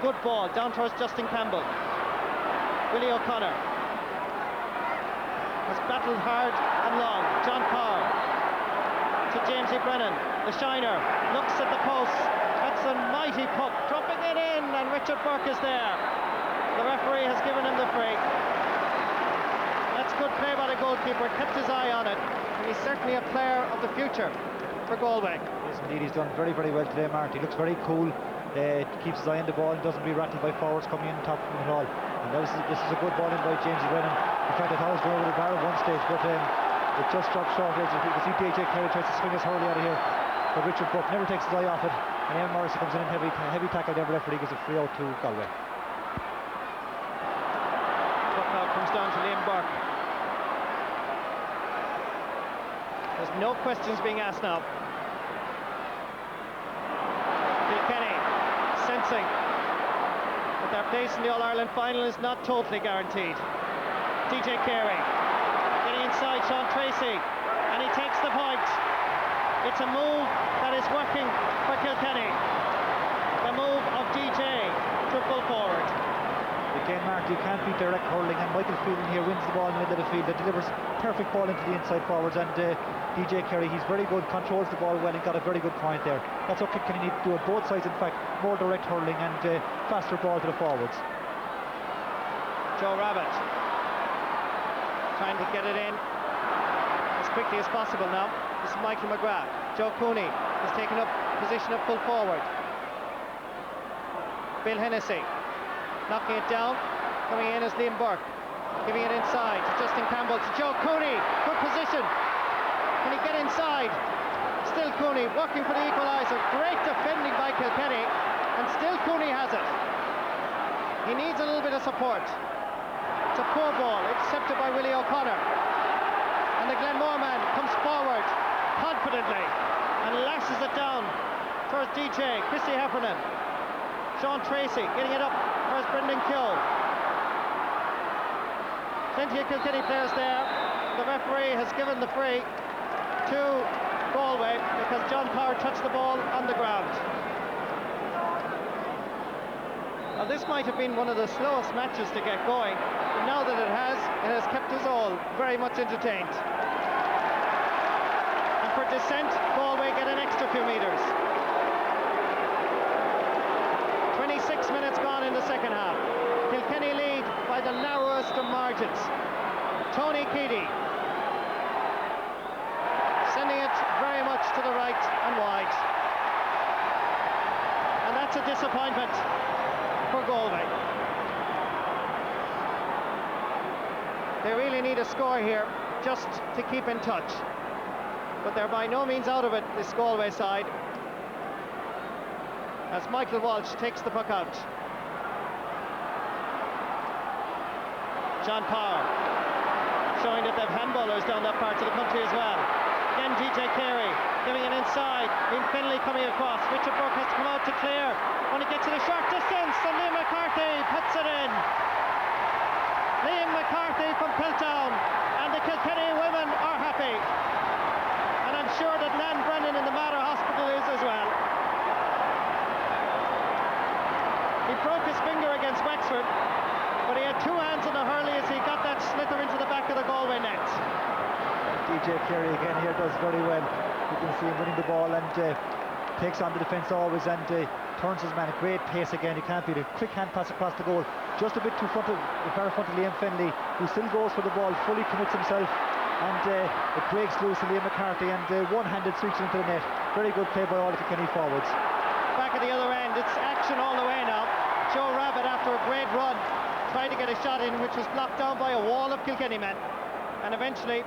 Good ball down towards Justin Campbell. Willie O'Connor has battled hard and long. John Power to Jamesy Brennan. The shiner looks at the post. That's a mighty puck, dropping it in, and Richard Burke is there. The referee has given him the free. That's good play by the goalkeeper, kept his eye on it, and he's certainly a player of the future for Galway. Yes, indeed, he's done very, very well today, Marty. He looks very cool, keeps his eye on the ball and doesn't be rattled by forwards coming in top of him at all. And this is a good ball in by James Brennan. In fact, I thought it was going over the bar at one stage, but it just dropped short. As you can see, DJ Carey tries to swing his Hurley out of here, but Richard Burke never takes his eye off it, and Eamon Morrissey comes in and heavy tackle there. The referee gives a free out to Galway. Puck now comes down to Liam Burke. There's no questions being asked now. Kilkenny sensing that their place in the All-Ireland final is not totally guaranteed. DJ Carey getting inside Sean Tracy, and he takes the point. It's a move that is working for Kilkenny. The move of DJ to full forward. Again, Mark, you can't beat direct hurling, and Michael Phelan here wins the ball in the middle of the field and delivers perfect ball into the inside forwards, and DJ Kerry, he's very good, controls the ball well and got a very good point there. That's what Kilkenny need to do on both sides, in fact, more direct hurling and faster ball to the forwards. Joe Rabbit trying to get it in as quickly as possible now. This is Michael McGrath. Joe Cooney has taken up position at full forward. Bill Hennessy knocking it down. Coming in is Liam Burke, giving it inside to Justin Campbell, to Joe Cooney. Good position. Can he get inside? Still Cooney working for the equaliser. Great defending by Kilkenny, and still Cooney has it. He needs a little bit of support. It's a poor ball, intercepted by Willie O'Connor, and the Glenmore man comes forward confidently and lashes it down towards DJ Christy Heffernan. Sean Tracy getting it up towards Brendan Keogh. Plenty of Kilkenny players there. The referee has given the free to Galway because John Power touched the ball on the ground. Now this might have been one of the slowest matches to get going, but now that it has kept us all very much entertained. And for dissent, Galway get an extra few metres. 26 minutes gone in the second half. Kilkenny lead by the narrowest of margins. Tony Keady sending it very much to the right and wide. And that's a disappointment for Galway. They really need a score here just to keep in touch. But they're by no means out of it, this Galway side, as Michael Walsh takes the puck out. John Power showing that they've handballers down that part of the country as well. Again, DJ Carey giving it inside. Liam Finlay coming across. Richard Burke has to come out to clear. When he gets to the short distance, and Liam McCarthy puts it in. Liam McCarthy from Piltown, and the Kilkenny women are happy. And I'm sure that Nan Brennan in the Mater Hospital is as well. He broke his finger against Wexford, but he had two hands on the hurley as he got that slither into the back of the Galway net. DJ Carey again here does very well. You can see him winning the ball and takes on the defence always, and turns his man. A great pace again, you can't beat it. Quick hand pass across the goal, just a bit too front of Liam Finlay, who still goes for the ball, fully commits himself, and it breaks loose to Liam McCarthy, and one-handed sweeps into the net. Very good play by all the Kilkenny forwards. Back at the other end, it's action all the way now. Joe Rabbit, after a great run, tried to get a shot in, which was blocked down by a wall of Kilkenny men, and eventually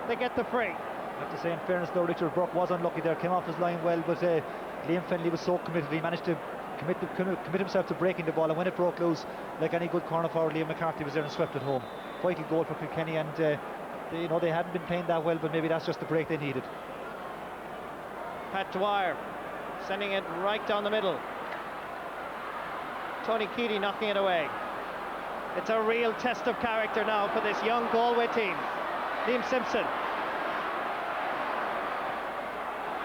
they get the free. I have to say, in fairness though, Richard Burke was unlucky there, came off his line well, but Liam Finlay was so committed. He managed to commit himself to breaking the ball, and when it broke loose, like any good corner forward, Liam McCarthy was there and swept it home. Vital goal for Kilkenny, and they hadn't been playing that well, but maybe that's just the break they needed. Pat Dwyer sending it right down the middle. Tony Keady knocking it away. It's a real test of character now for this young Galway team. Liam Simpson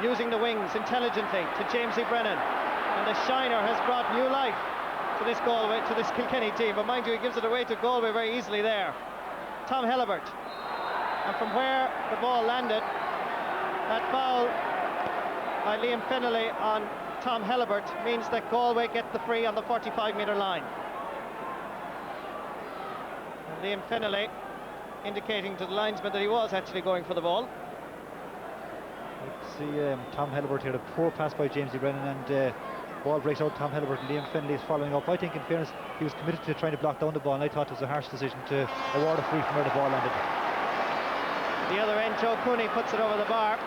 using the wings intelligently to Jamesy Brennan, and the shiner has brought new life to this Kilkenny team, but mind you, he gives it away to Galway very easily there. Tom Hellebert, and from where the ball landed, that foul by Liam Finlay on Tom Hellebert means that Galway get the free on the 45-metre line. And Liam Finlay indicating to the linesman that he was actually going for the ball. Let's see Tom Hellebert here, a poor pass by Jamesy Brennan, and ball breaks out. Tom Hellebert and Liam Finlay is following up. I think, in fairness, he was committed to trying to block down the ball, and I thought it was a harsh decision to award a free from where the ball landed. The other end, Joe Cooney puts it over the bar.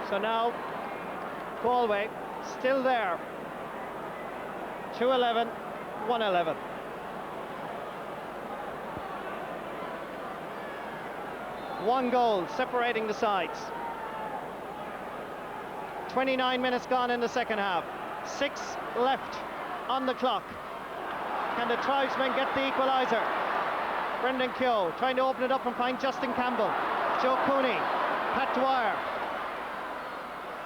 So now Galway still there. 2-11, 1-11. One goal separating the sides. 29 minutes gone in the second half. 6 left on the clock. Can the tribesmen get the equaliser? Brendan Keogh trying to open it up and find Justin Campbell. Joe Cooney, Pat Dwyer.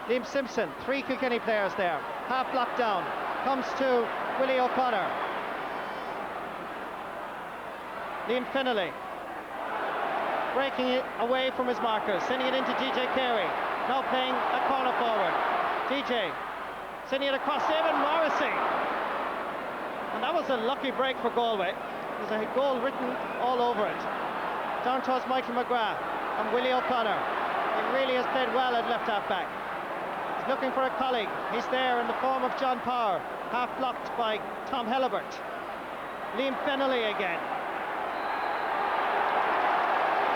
Liam Simpson, 3 Kilkenny players there. Half blocked down. Comes to Willie O'Connor. Liam Fennelly. Breaking it away from his markers. Sending it into DJ Carey. Now playing a corner forward. DJ. Sending it across Eamon Morrissey. And that was a lucky break for Galway. There's a goal written all over it. Down towards Michael McGrath and Willie O'Connor. He really has played well at left half back. He's looking for a colleague. He's there in the form of John Power, half blocked by Tom Helibert. Liam Fennelly again.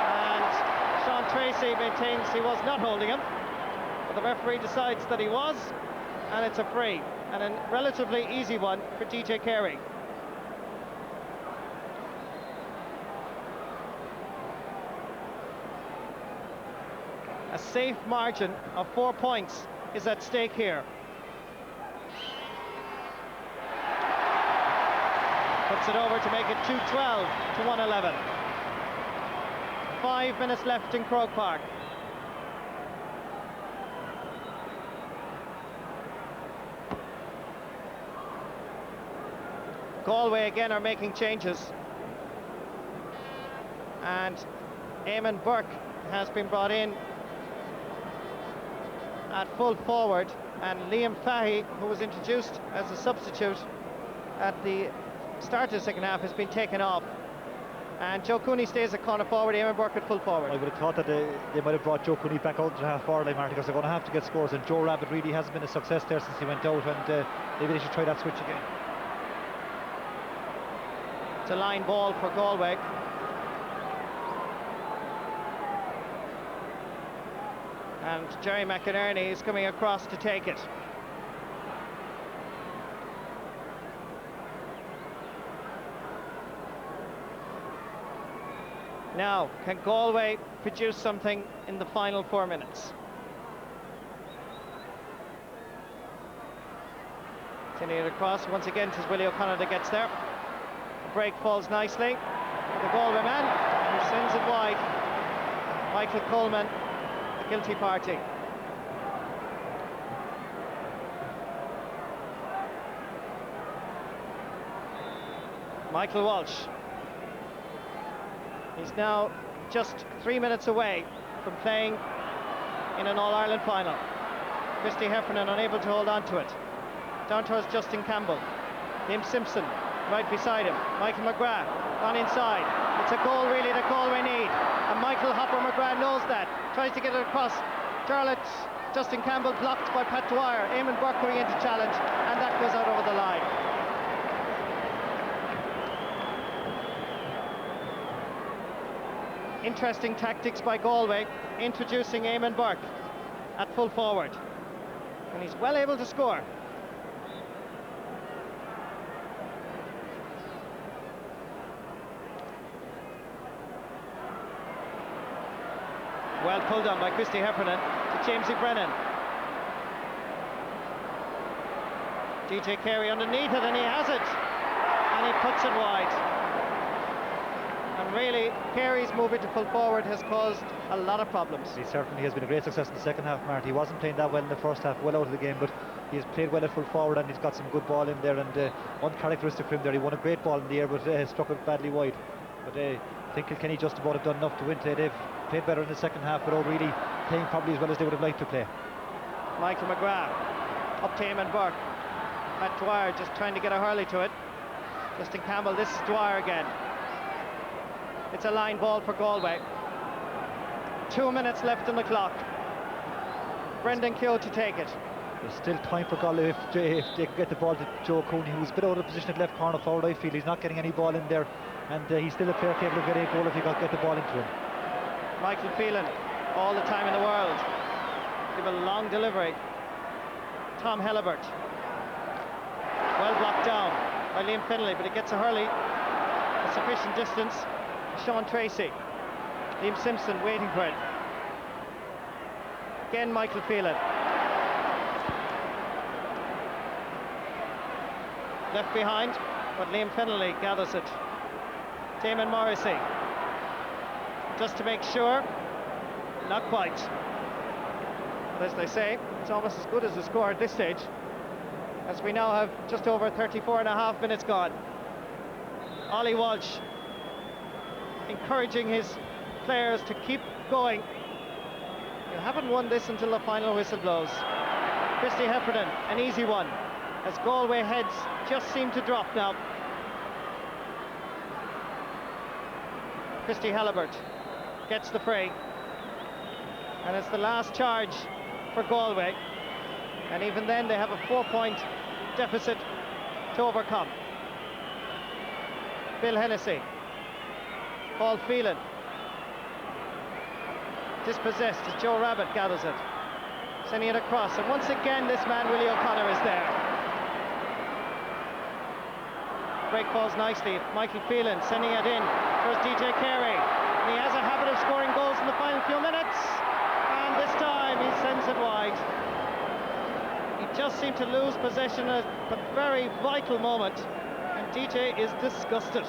And Sean Tracy maintains he was not holding him, but the referee decides that he was, and it's a free, and a relatively easy one for DJ Carey. A safe margin of 4 points is at stake here. Puts it over to make it 2-12 to 111. 5 minutes left in Croke Park. Galway again are making changes. And Eamon Burke has been brought in at full forward, and Liam Fahey, who was introduced as a substitute at the start of the second half, has been taken off. And Joe Cooney stays at corner forward, Eamon Burke at full forward. I would have thought that they might have brought Joe Cooney back out to half forward line, Marty, because they're going to have to get scores, and Joe Rabbit really hasn't been a success there since he went out, and maybe they should try that switch again. It's a line ball for Galway. And Jerry McInerney is coming across to take it. Now, can Galway produce something in the final 4 minutes? Sending it across once again to Willie O'Connor that gets there. The break falls nicely for the Galway man, who sends it wide. Michael Coleman, the guilty party. Michael Walsh. He's now just 3 minutes away from playing in an All-Ireland final. Christy Heffernan unable to hold on to it. Down towards Justin Campbell. Liam Simpson right beside him. Michael McGrath on inside. It's a goal really that Galway need. And Michael Hopper McGrath knows that. Tries to get it across. Charlotte, Justin Campbell blocked by Pat Dwyer. Eamon Burke coming in to challenge, and that goes out over the line. Interesting tactics by Galway, introducing Eamon Burke at full forward, and he's well able to score. Well pulled on by Christy Heffernan to Jamesy Brennan. DJ Carey underneath it, and he has it, and he puts it wide. And really, Carey's move into full forward has caused a lot of problems. He certainly has been a great success in the second half, Marty. He wasn't playing that well in the first half, well out of the game, but he has played well at full forward, and he's got some good ball in there, and uncharacteristic for him there. He won a great ball in the air, but struck it badly wide. But I think Kilkenny just about have done enough to win today. They've played better in the second half, without really playing probably as well as they would have liked to play. Michael McGrath up to Eamon Burke. Pat Dwyer just trying to get a hurley to it. Justin Campbell, this is Dwyer again. It's a line ball for Galway. 2 minutes left on the clock. Brendan Keogh to take it. There's still time for Galway if they can get the ball to Joe Cooney, who's a bit out of position at left corner forward. I feel he's not getting any ball in there, and he's still a player capable of getting a goal if he can get the ball into him. Michael Phelan, all the time in the world. Give a long delivery. Tom Helibert. Well blocked down by Liam Fennelly, but it gets a hurley a sufficient distance. Sean Tracy. Liam Simpson waiting for it. Again Michael Phelan. Left behind, but Liam Fennelly gathers it. Damon Morrissey. Just to make sure, not quite. But as they say, it's almost as good as a score at this stage, as we now have just over 34.5 minutes gone. Ollie Walsh encouraging his players to keep going. You haven't won this until the final whistle blows. Christy Heffernan, an easy one, as Galway heads just seem to drop now. Christy Halliburtt gets the free, and it's the last charge for Galway, and even then they have a 4-point deficit to overcome. Bill Hennessy, Paul Phelan, dispossessed as Joe Rabbit gathers it, sending it across, and once again this man Willie O'Connor is there. Break falls nicely. Michael Phelan sending it in towards DJ Carey, and he has a habit of scoring goals in the final few minutes, and this time he sends it wide. He just seemed to lose possession at a very vital moment, and DJ is disgusted.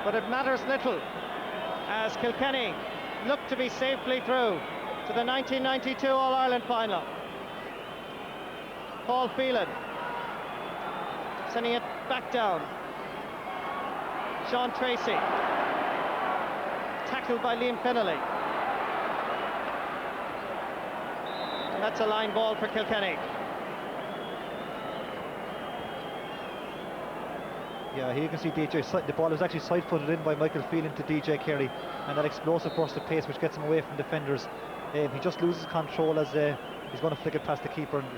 But it matters little, as Kilkenny look to be safely through to the 1992 All-Ireland final. Paul Phelan sending it back down. Sean Tracy, tackled by Liam Fennelly. And that's a line ball for Kilkenny. Yeah, here you can see DJ, the ball was actually side-footed in by Michael Phelan to DJ Carey, and that explosive burst of pace which gets him away from defenders. He just loses control as he's going to flick it past the keeper, and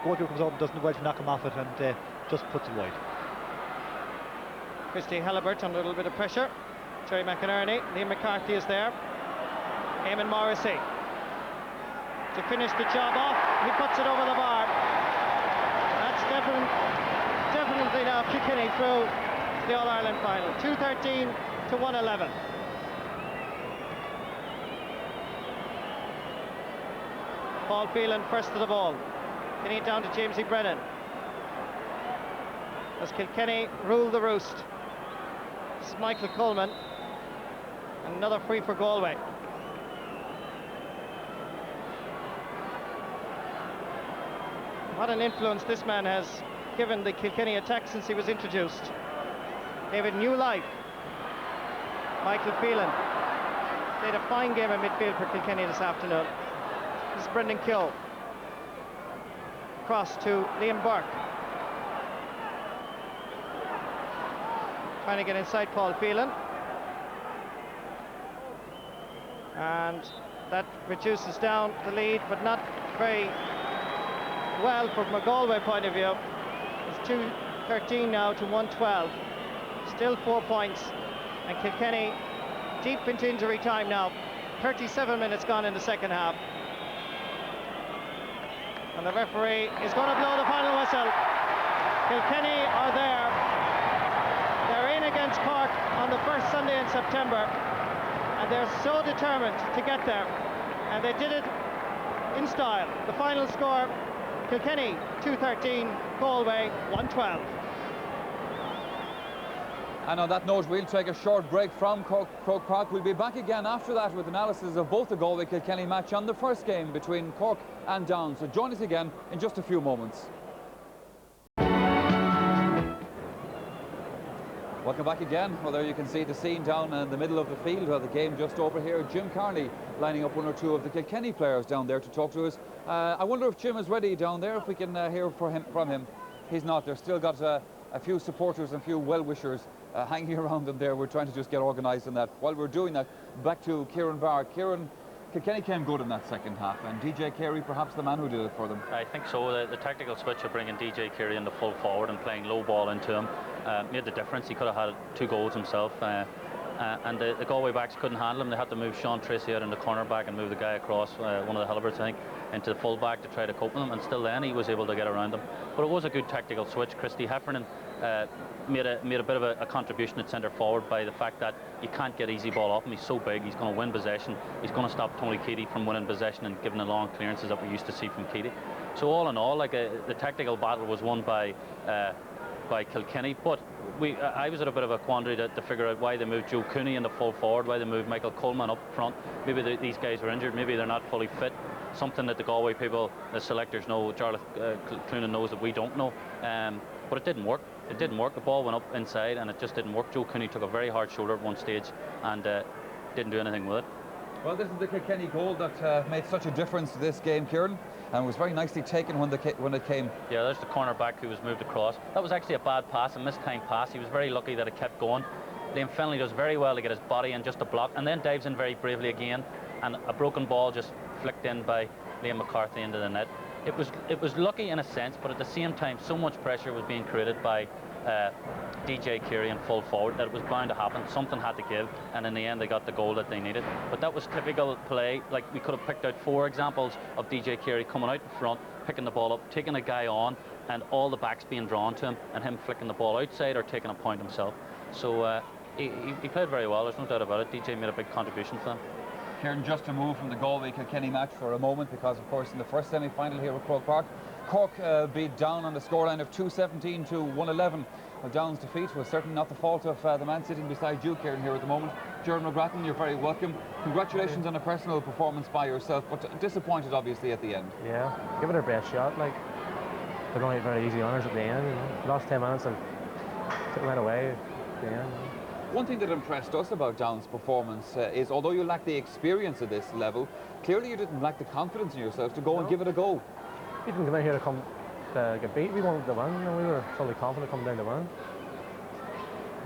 goalkeeper comes out and doesn't well to knock him off it, and just puts it wide. Christy Halliburtt under a little bit of pressure. Terry McInerney, Liam McCarthy is there. Eamon Morrissey to finish the job off. He puts it over the bar. That's definitely now Kilkenny through to the All-Ireland final. 2-13 to 1-11. Paul Phelan first to the ball, getting it down to Jamesy Brennan as Kilkenny rule the roost. This is Michael Coleman, and another free for Galway. What an influence this man has given the Kilkenny attack since he was introduced. Gave it new life. Michael Phelan played a fine game in midfield for Kilkenny this afternoon. This is Brendan Keogh. Cross to Liam Burke. Trying to get inside Paul Phelan. And that reduces down the lead, but not very well from a Galway point of view. It's 2-13 now to 1-12. Still 4 points, and Kilkenny deep into injury time now. 37 minutes gone in the second half. And the referee is going to blow the final whistle. Kilkenny are there. They're in against Cork on the first Sunday in September, and they're so determined to get there, and they did it in style. The final score, Kilkenny 2-13, Galway 1-12. And on that note, we'll take a short break from Croke Park. We'll be back again after that with analysis of both the Galway-Kilkenny match and the first game between Cork and Down. So join us again in just a few moments. Welcome back again. Well, there you can see the scene down in the middle of the field where the game just over here. Jim Carney lining up one or two of the Kilkenny players down there to talk to us. I wonder if Jim is ready down there, if we can hear from him. He's not. They've still got a few supporters and a few well-wishers hanging around them there. We're trying to just get organised in that. While we're doing that, back to Kieran Barr. Kieran, Kilkenny came good in that second half, and DJ Carey perhaps the man who did it for them. I think so. The tactical switch of bringing DJ Carey into full forward and playing low ball into him made the difference. He could have had 2 goals himself, and the Galway backs couldn't handle him. They had to move Sean Tracy out in the corner back and move the guy across, one of the Halliburts, I think, into the full back to try to cope with him, and still then he was able to get around him. But it was a good tactical switch. Christy Heffernan made a bit of a contribution at centre forward by the fact that you can't get easy ball off him. He's so big, he's going to win possession. He's going to stop Tony Keady from winning possession and giving the long clearances that we used to see from Keady. So all in all, the tactical battle was won by Kilkenny, but I was at a bit of a quandary to figure out why they moved Joe Cooney in the full forward, why they moved Michael Coleman up front. Maybe these guys were injured, maybe they're not fully fit. Something that the Galway people, the selectors know, Charlotte Clunan knows that we don't know. But it didn't work. It didn't work. The ball went up inside and it just didn't work. Joe Cooney took a very hard shoulder at one stage and didn't do anything with it. Well, this is the Kilkenny goal that made such a difference to this game, Kieran, and was very nicely taken when it came. Yeah, there's the corner back who was moved across. That was actually a bad pass, a mistimed pass. He was very lucky that it kept going. Liam Finlay does very well to get his body in just a block, and then dives in very bravely again, and a broken ball just flicked in by Liam McCarthy into the net. It was lucky in a sense, but at the same time, so much pressure was being created by DJ Keary in full forward that it was bound to happen. Something had to give, and in the end they got the goal that they needed. But that was typical play. Like, we could have picked out 4 examples of DJ Keary coming out in front, picking the ball up, taking a guy on, and all the backs being drawn to him, and him flicking the ball outside or taking a point himself. So he played very well, there's no doubt about it. DJ made a big contribution for them. Kieran, just to move from the Galway-Kilkenny match for a moment, because of course in the first semi-final here at Croke Park, Cork beat Down on the scoreline of 2-17 to 1-11. Well, Down's defeat was certainly not the fault of the man sitting beside you, Kieran, here at the moment. Jared McGrattan, you're very welcome. Congratulations on a personal performance by yourself, but disappointed obviously at the end. Yeah, give it our best shot. Like, they're only very easy honours at the end. You know? Lost 10 minutes and took it right away at the end. One thing that impressed us about Down's performance is, although you lack the experience at this level, clearly you didn't lack the confidence in yourself to go and give it a go. We didn't come out here to come to get beat. We wanted to win, and we were fully confident coming down to win.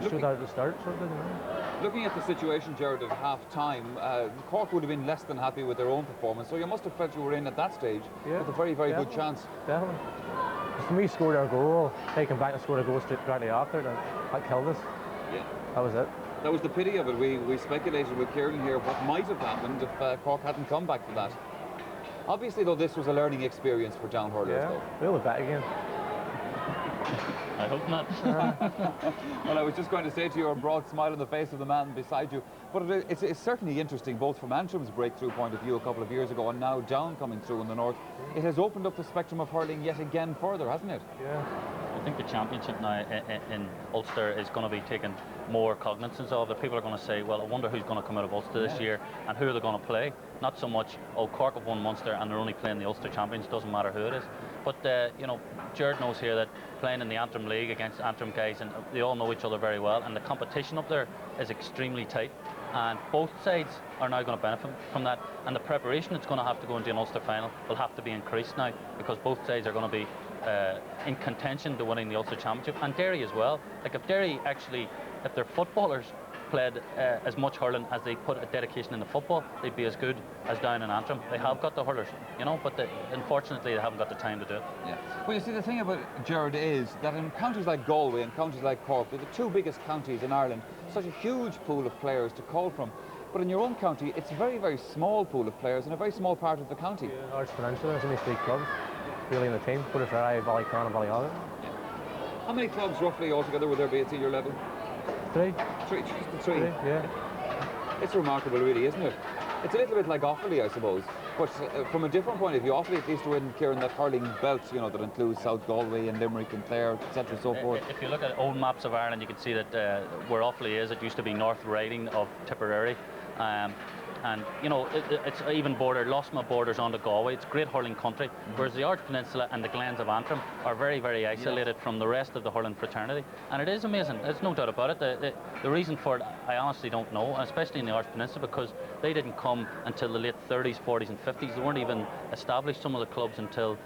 Showed that at the start, sort of, you know. Looking at the situation, Jared, at half-time, Cork would have been less than happy with their own performance, so you must have felt you were in at that stage with a very, very good chance. Definitely. When we scored our goal, taking back and scored a goal directly after, that killed us. Yeah. That was it. That was the pity of it. We speculated with Kieran here what might have happened if Cork hadn't come back for that. Obviously, though, this was a learning experience for Down hurlers, though. We'll be back again. I hope not. Well, I was just going to say to you, a broad smile on the face of the man beside you. But it's certainly interesting, both from Antrim's breakthrough point of view a couple of years ago and now Down coming through in the north. It has opened up the spectrum of hurling yet again further, hasn't it? Yeah. I think the championship now in Ulster is going to be taken more cognizance of. The people are going to say, well, I wonder who's going to come out of Ulster this year and who are they going to play. Not so much, oh, Cork have won Munster and they're only playing the Ulster champions, doesn't matter who it is. But, you know, Jared knows here that playing in the Antrim League against Antrim guys, and they all know each other very well, and the competition up there is extremely tight. And both sides are now going to benefit from that. And the preparation that's going to have to go into an Ulster final will have to be increased now, because both sides are going to be in contention to winning the Ulster Championship, and Derry as well. Like, if Derry actually, if their footballers played as much hurling as they put a dedication into football, they'd be as good as Down in Antrim. They have got the hurlers, you know, but unfortunately they haven't got the time to do it. Yeah. Well, you see, the thing about Jared is that in counties like Galway and counties like Cork, they're the 2 biggest counties in Ireland, such a huge pool of players to call from. But in your own county, it's a very, very small pool of players in a very small part of the county. Yeah, Arts Peninsula, there's only 3 clubs really in the team: Portaferry, Ballycon and Ballyhother. Yeah. How many clubs roughly altogether would there be at senior level? 3. Just the 3? Yeah. It's remarkable, really, isn't it? It's a little bit like Offaly, I suppose, but from a different point of view. Offaly at least are in, Kieran, that hurling belt, you know, that includes South Galway and Limerick and Clare, etc. so forth. If you look at old maps of Ireland, you can see that where Offaly is, it used to be North Riding of Tipperary. And, you know, it's even Losma borders onto Galway. It's great hurling country, whereas the Arch Peninsula and the Glens of Antrim are very, very isolated from the rest of the hurling fraternity. And it is amazing, there's no doubt about it. The reason for it, I honestly don't know, especially in the Arch Peninsula, because they didn't come until the late 30s, 40s and 50s. They weren't even established, some of the clubs, until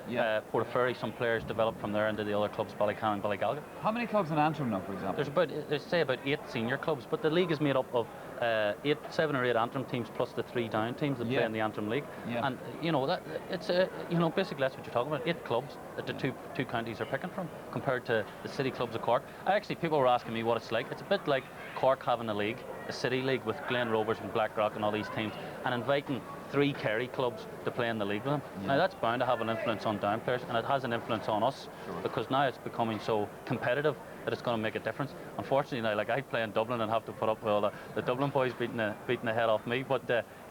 Portaferry. Some players developed from there into the other clubs, Ballycan and Ballygalga. How many clubs in Antrim now, for example? There's about 8 senior clubs, but the league is made up of 7 or 8 Antrim teams plus the 3 Down teams that play in the Antrim League. And you know that it's you know, basically that's what you're talking about. 8 clubs that the two counties are picking from, compared to the city clubs of Cork. People were asking me what it's like. It's a bit like Cork having a league, a city league with Glen Rovers and Blackrock and all these teams, and inviting 3 Kerry clubs to play in the league with them. Now that's bound to have an influence on Down players, and it has an influence on us, because now it's becoming so competitive that it's going to make a difference. Unfortunately now, like, I play in Dublin and have to put up with all the Dublin boys beating the head off me, but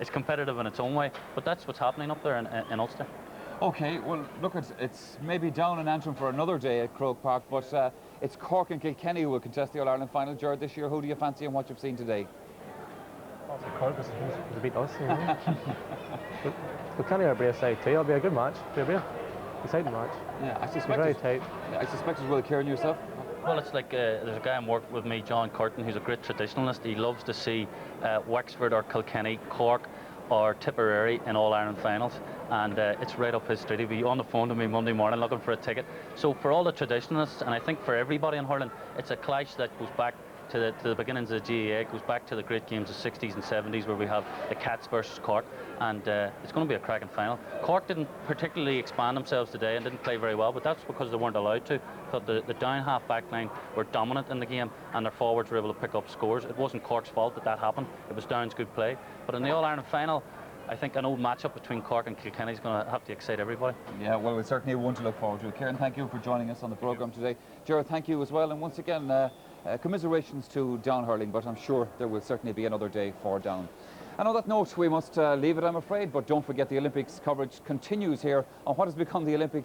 it's competitive in its own way. But that's what's happening up there in Ulster. Okay, well, look, it's maybe down and Antrim for another day at Croke Park, but it's Cork and Kilkenny who will contest the All-Ireland final. Gerard, this year, who do you fancy and what you've seen today? Also, Cork was beat us. You know. but Kilkenny are a brave side too. It'll be a good match. It'll be a exciting match. Yeah, I suspect very tight. I suspect it will. Kieran, yourself? Well, it's like there's a guy I'm working with me, John Curtin, who's a great traditionalist. He loves to see Wexford or Kilkenny, Cork or Tipperary in All-Ireland finals, and it's right up his street. He'll be on the phone to me Monday morning looking for a ticket. So for all the traditionalists, and I think for everybody in hurling, it's a clash that goes back to the beginnings of the GAA. It goes back to the great games of 60s and 70s where we have the Cats versus Cork, and it's going to be a cracking final. Cork didn't particularly expand themselves today and didn't play very well, but that's because they weren't allowed to. I thought the down half back line were dominant in the game and their forwards were able to pick up scores. It wasn't Cork's fault that happened. It was Down's good play. But in the All-Ireland final, I think an old matchup between Cork and Kilkenny is going to have to excite everybody. Yeah, well, it's certainly one to look forward to. Kieran, thank you for joining us on the programme today. Gerard, thank you as well. And once again, commiserations to Down Hurling, but I'm sure there will certainly be another day for Down. And on that note, we must leave it, I'm afraid, but don't forget the Olympics coverage continues here on what has become the Olympic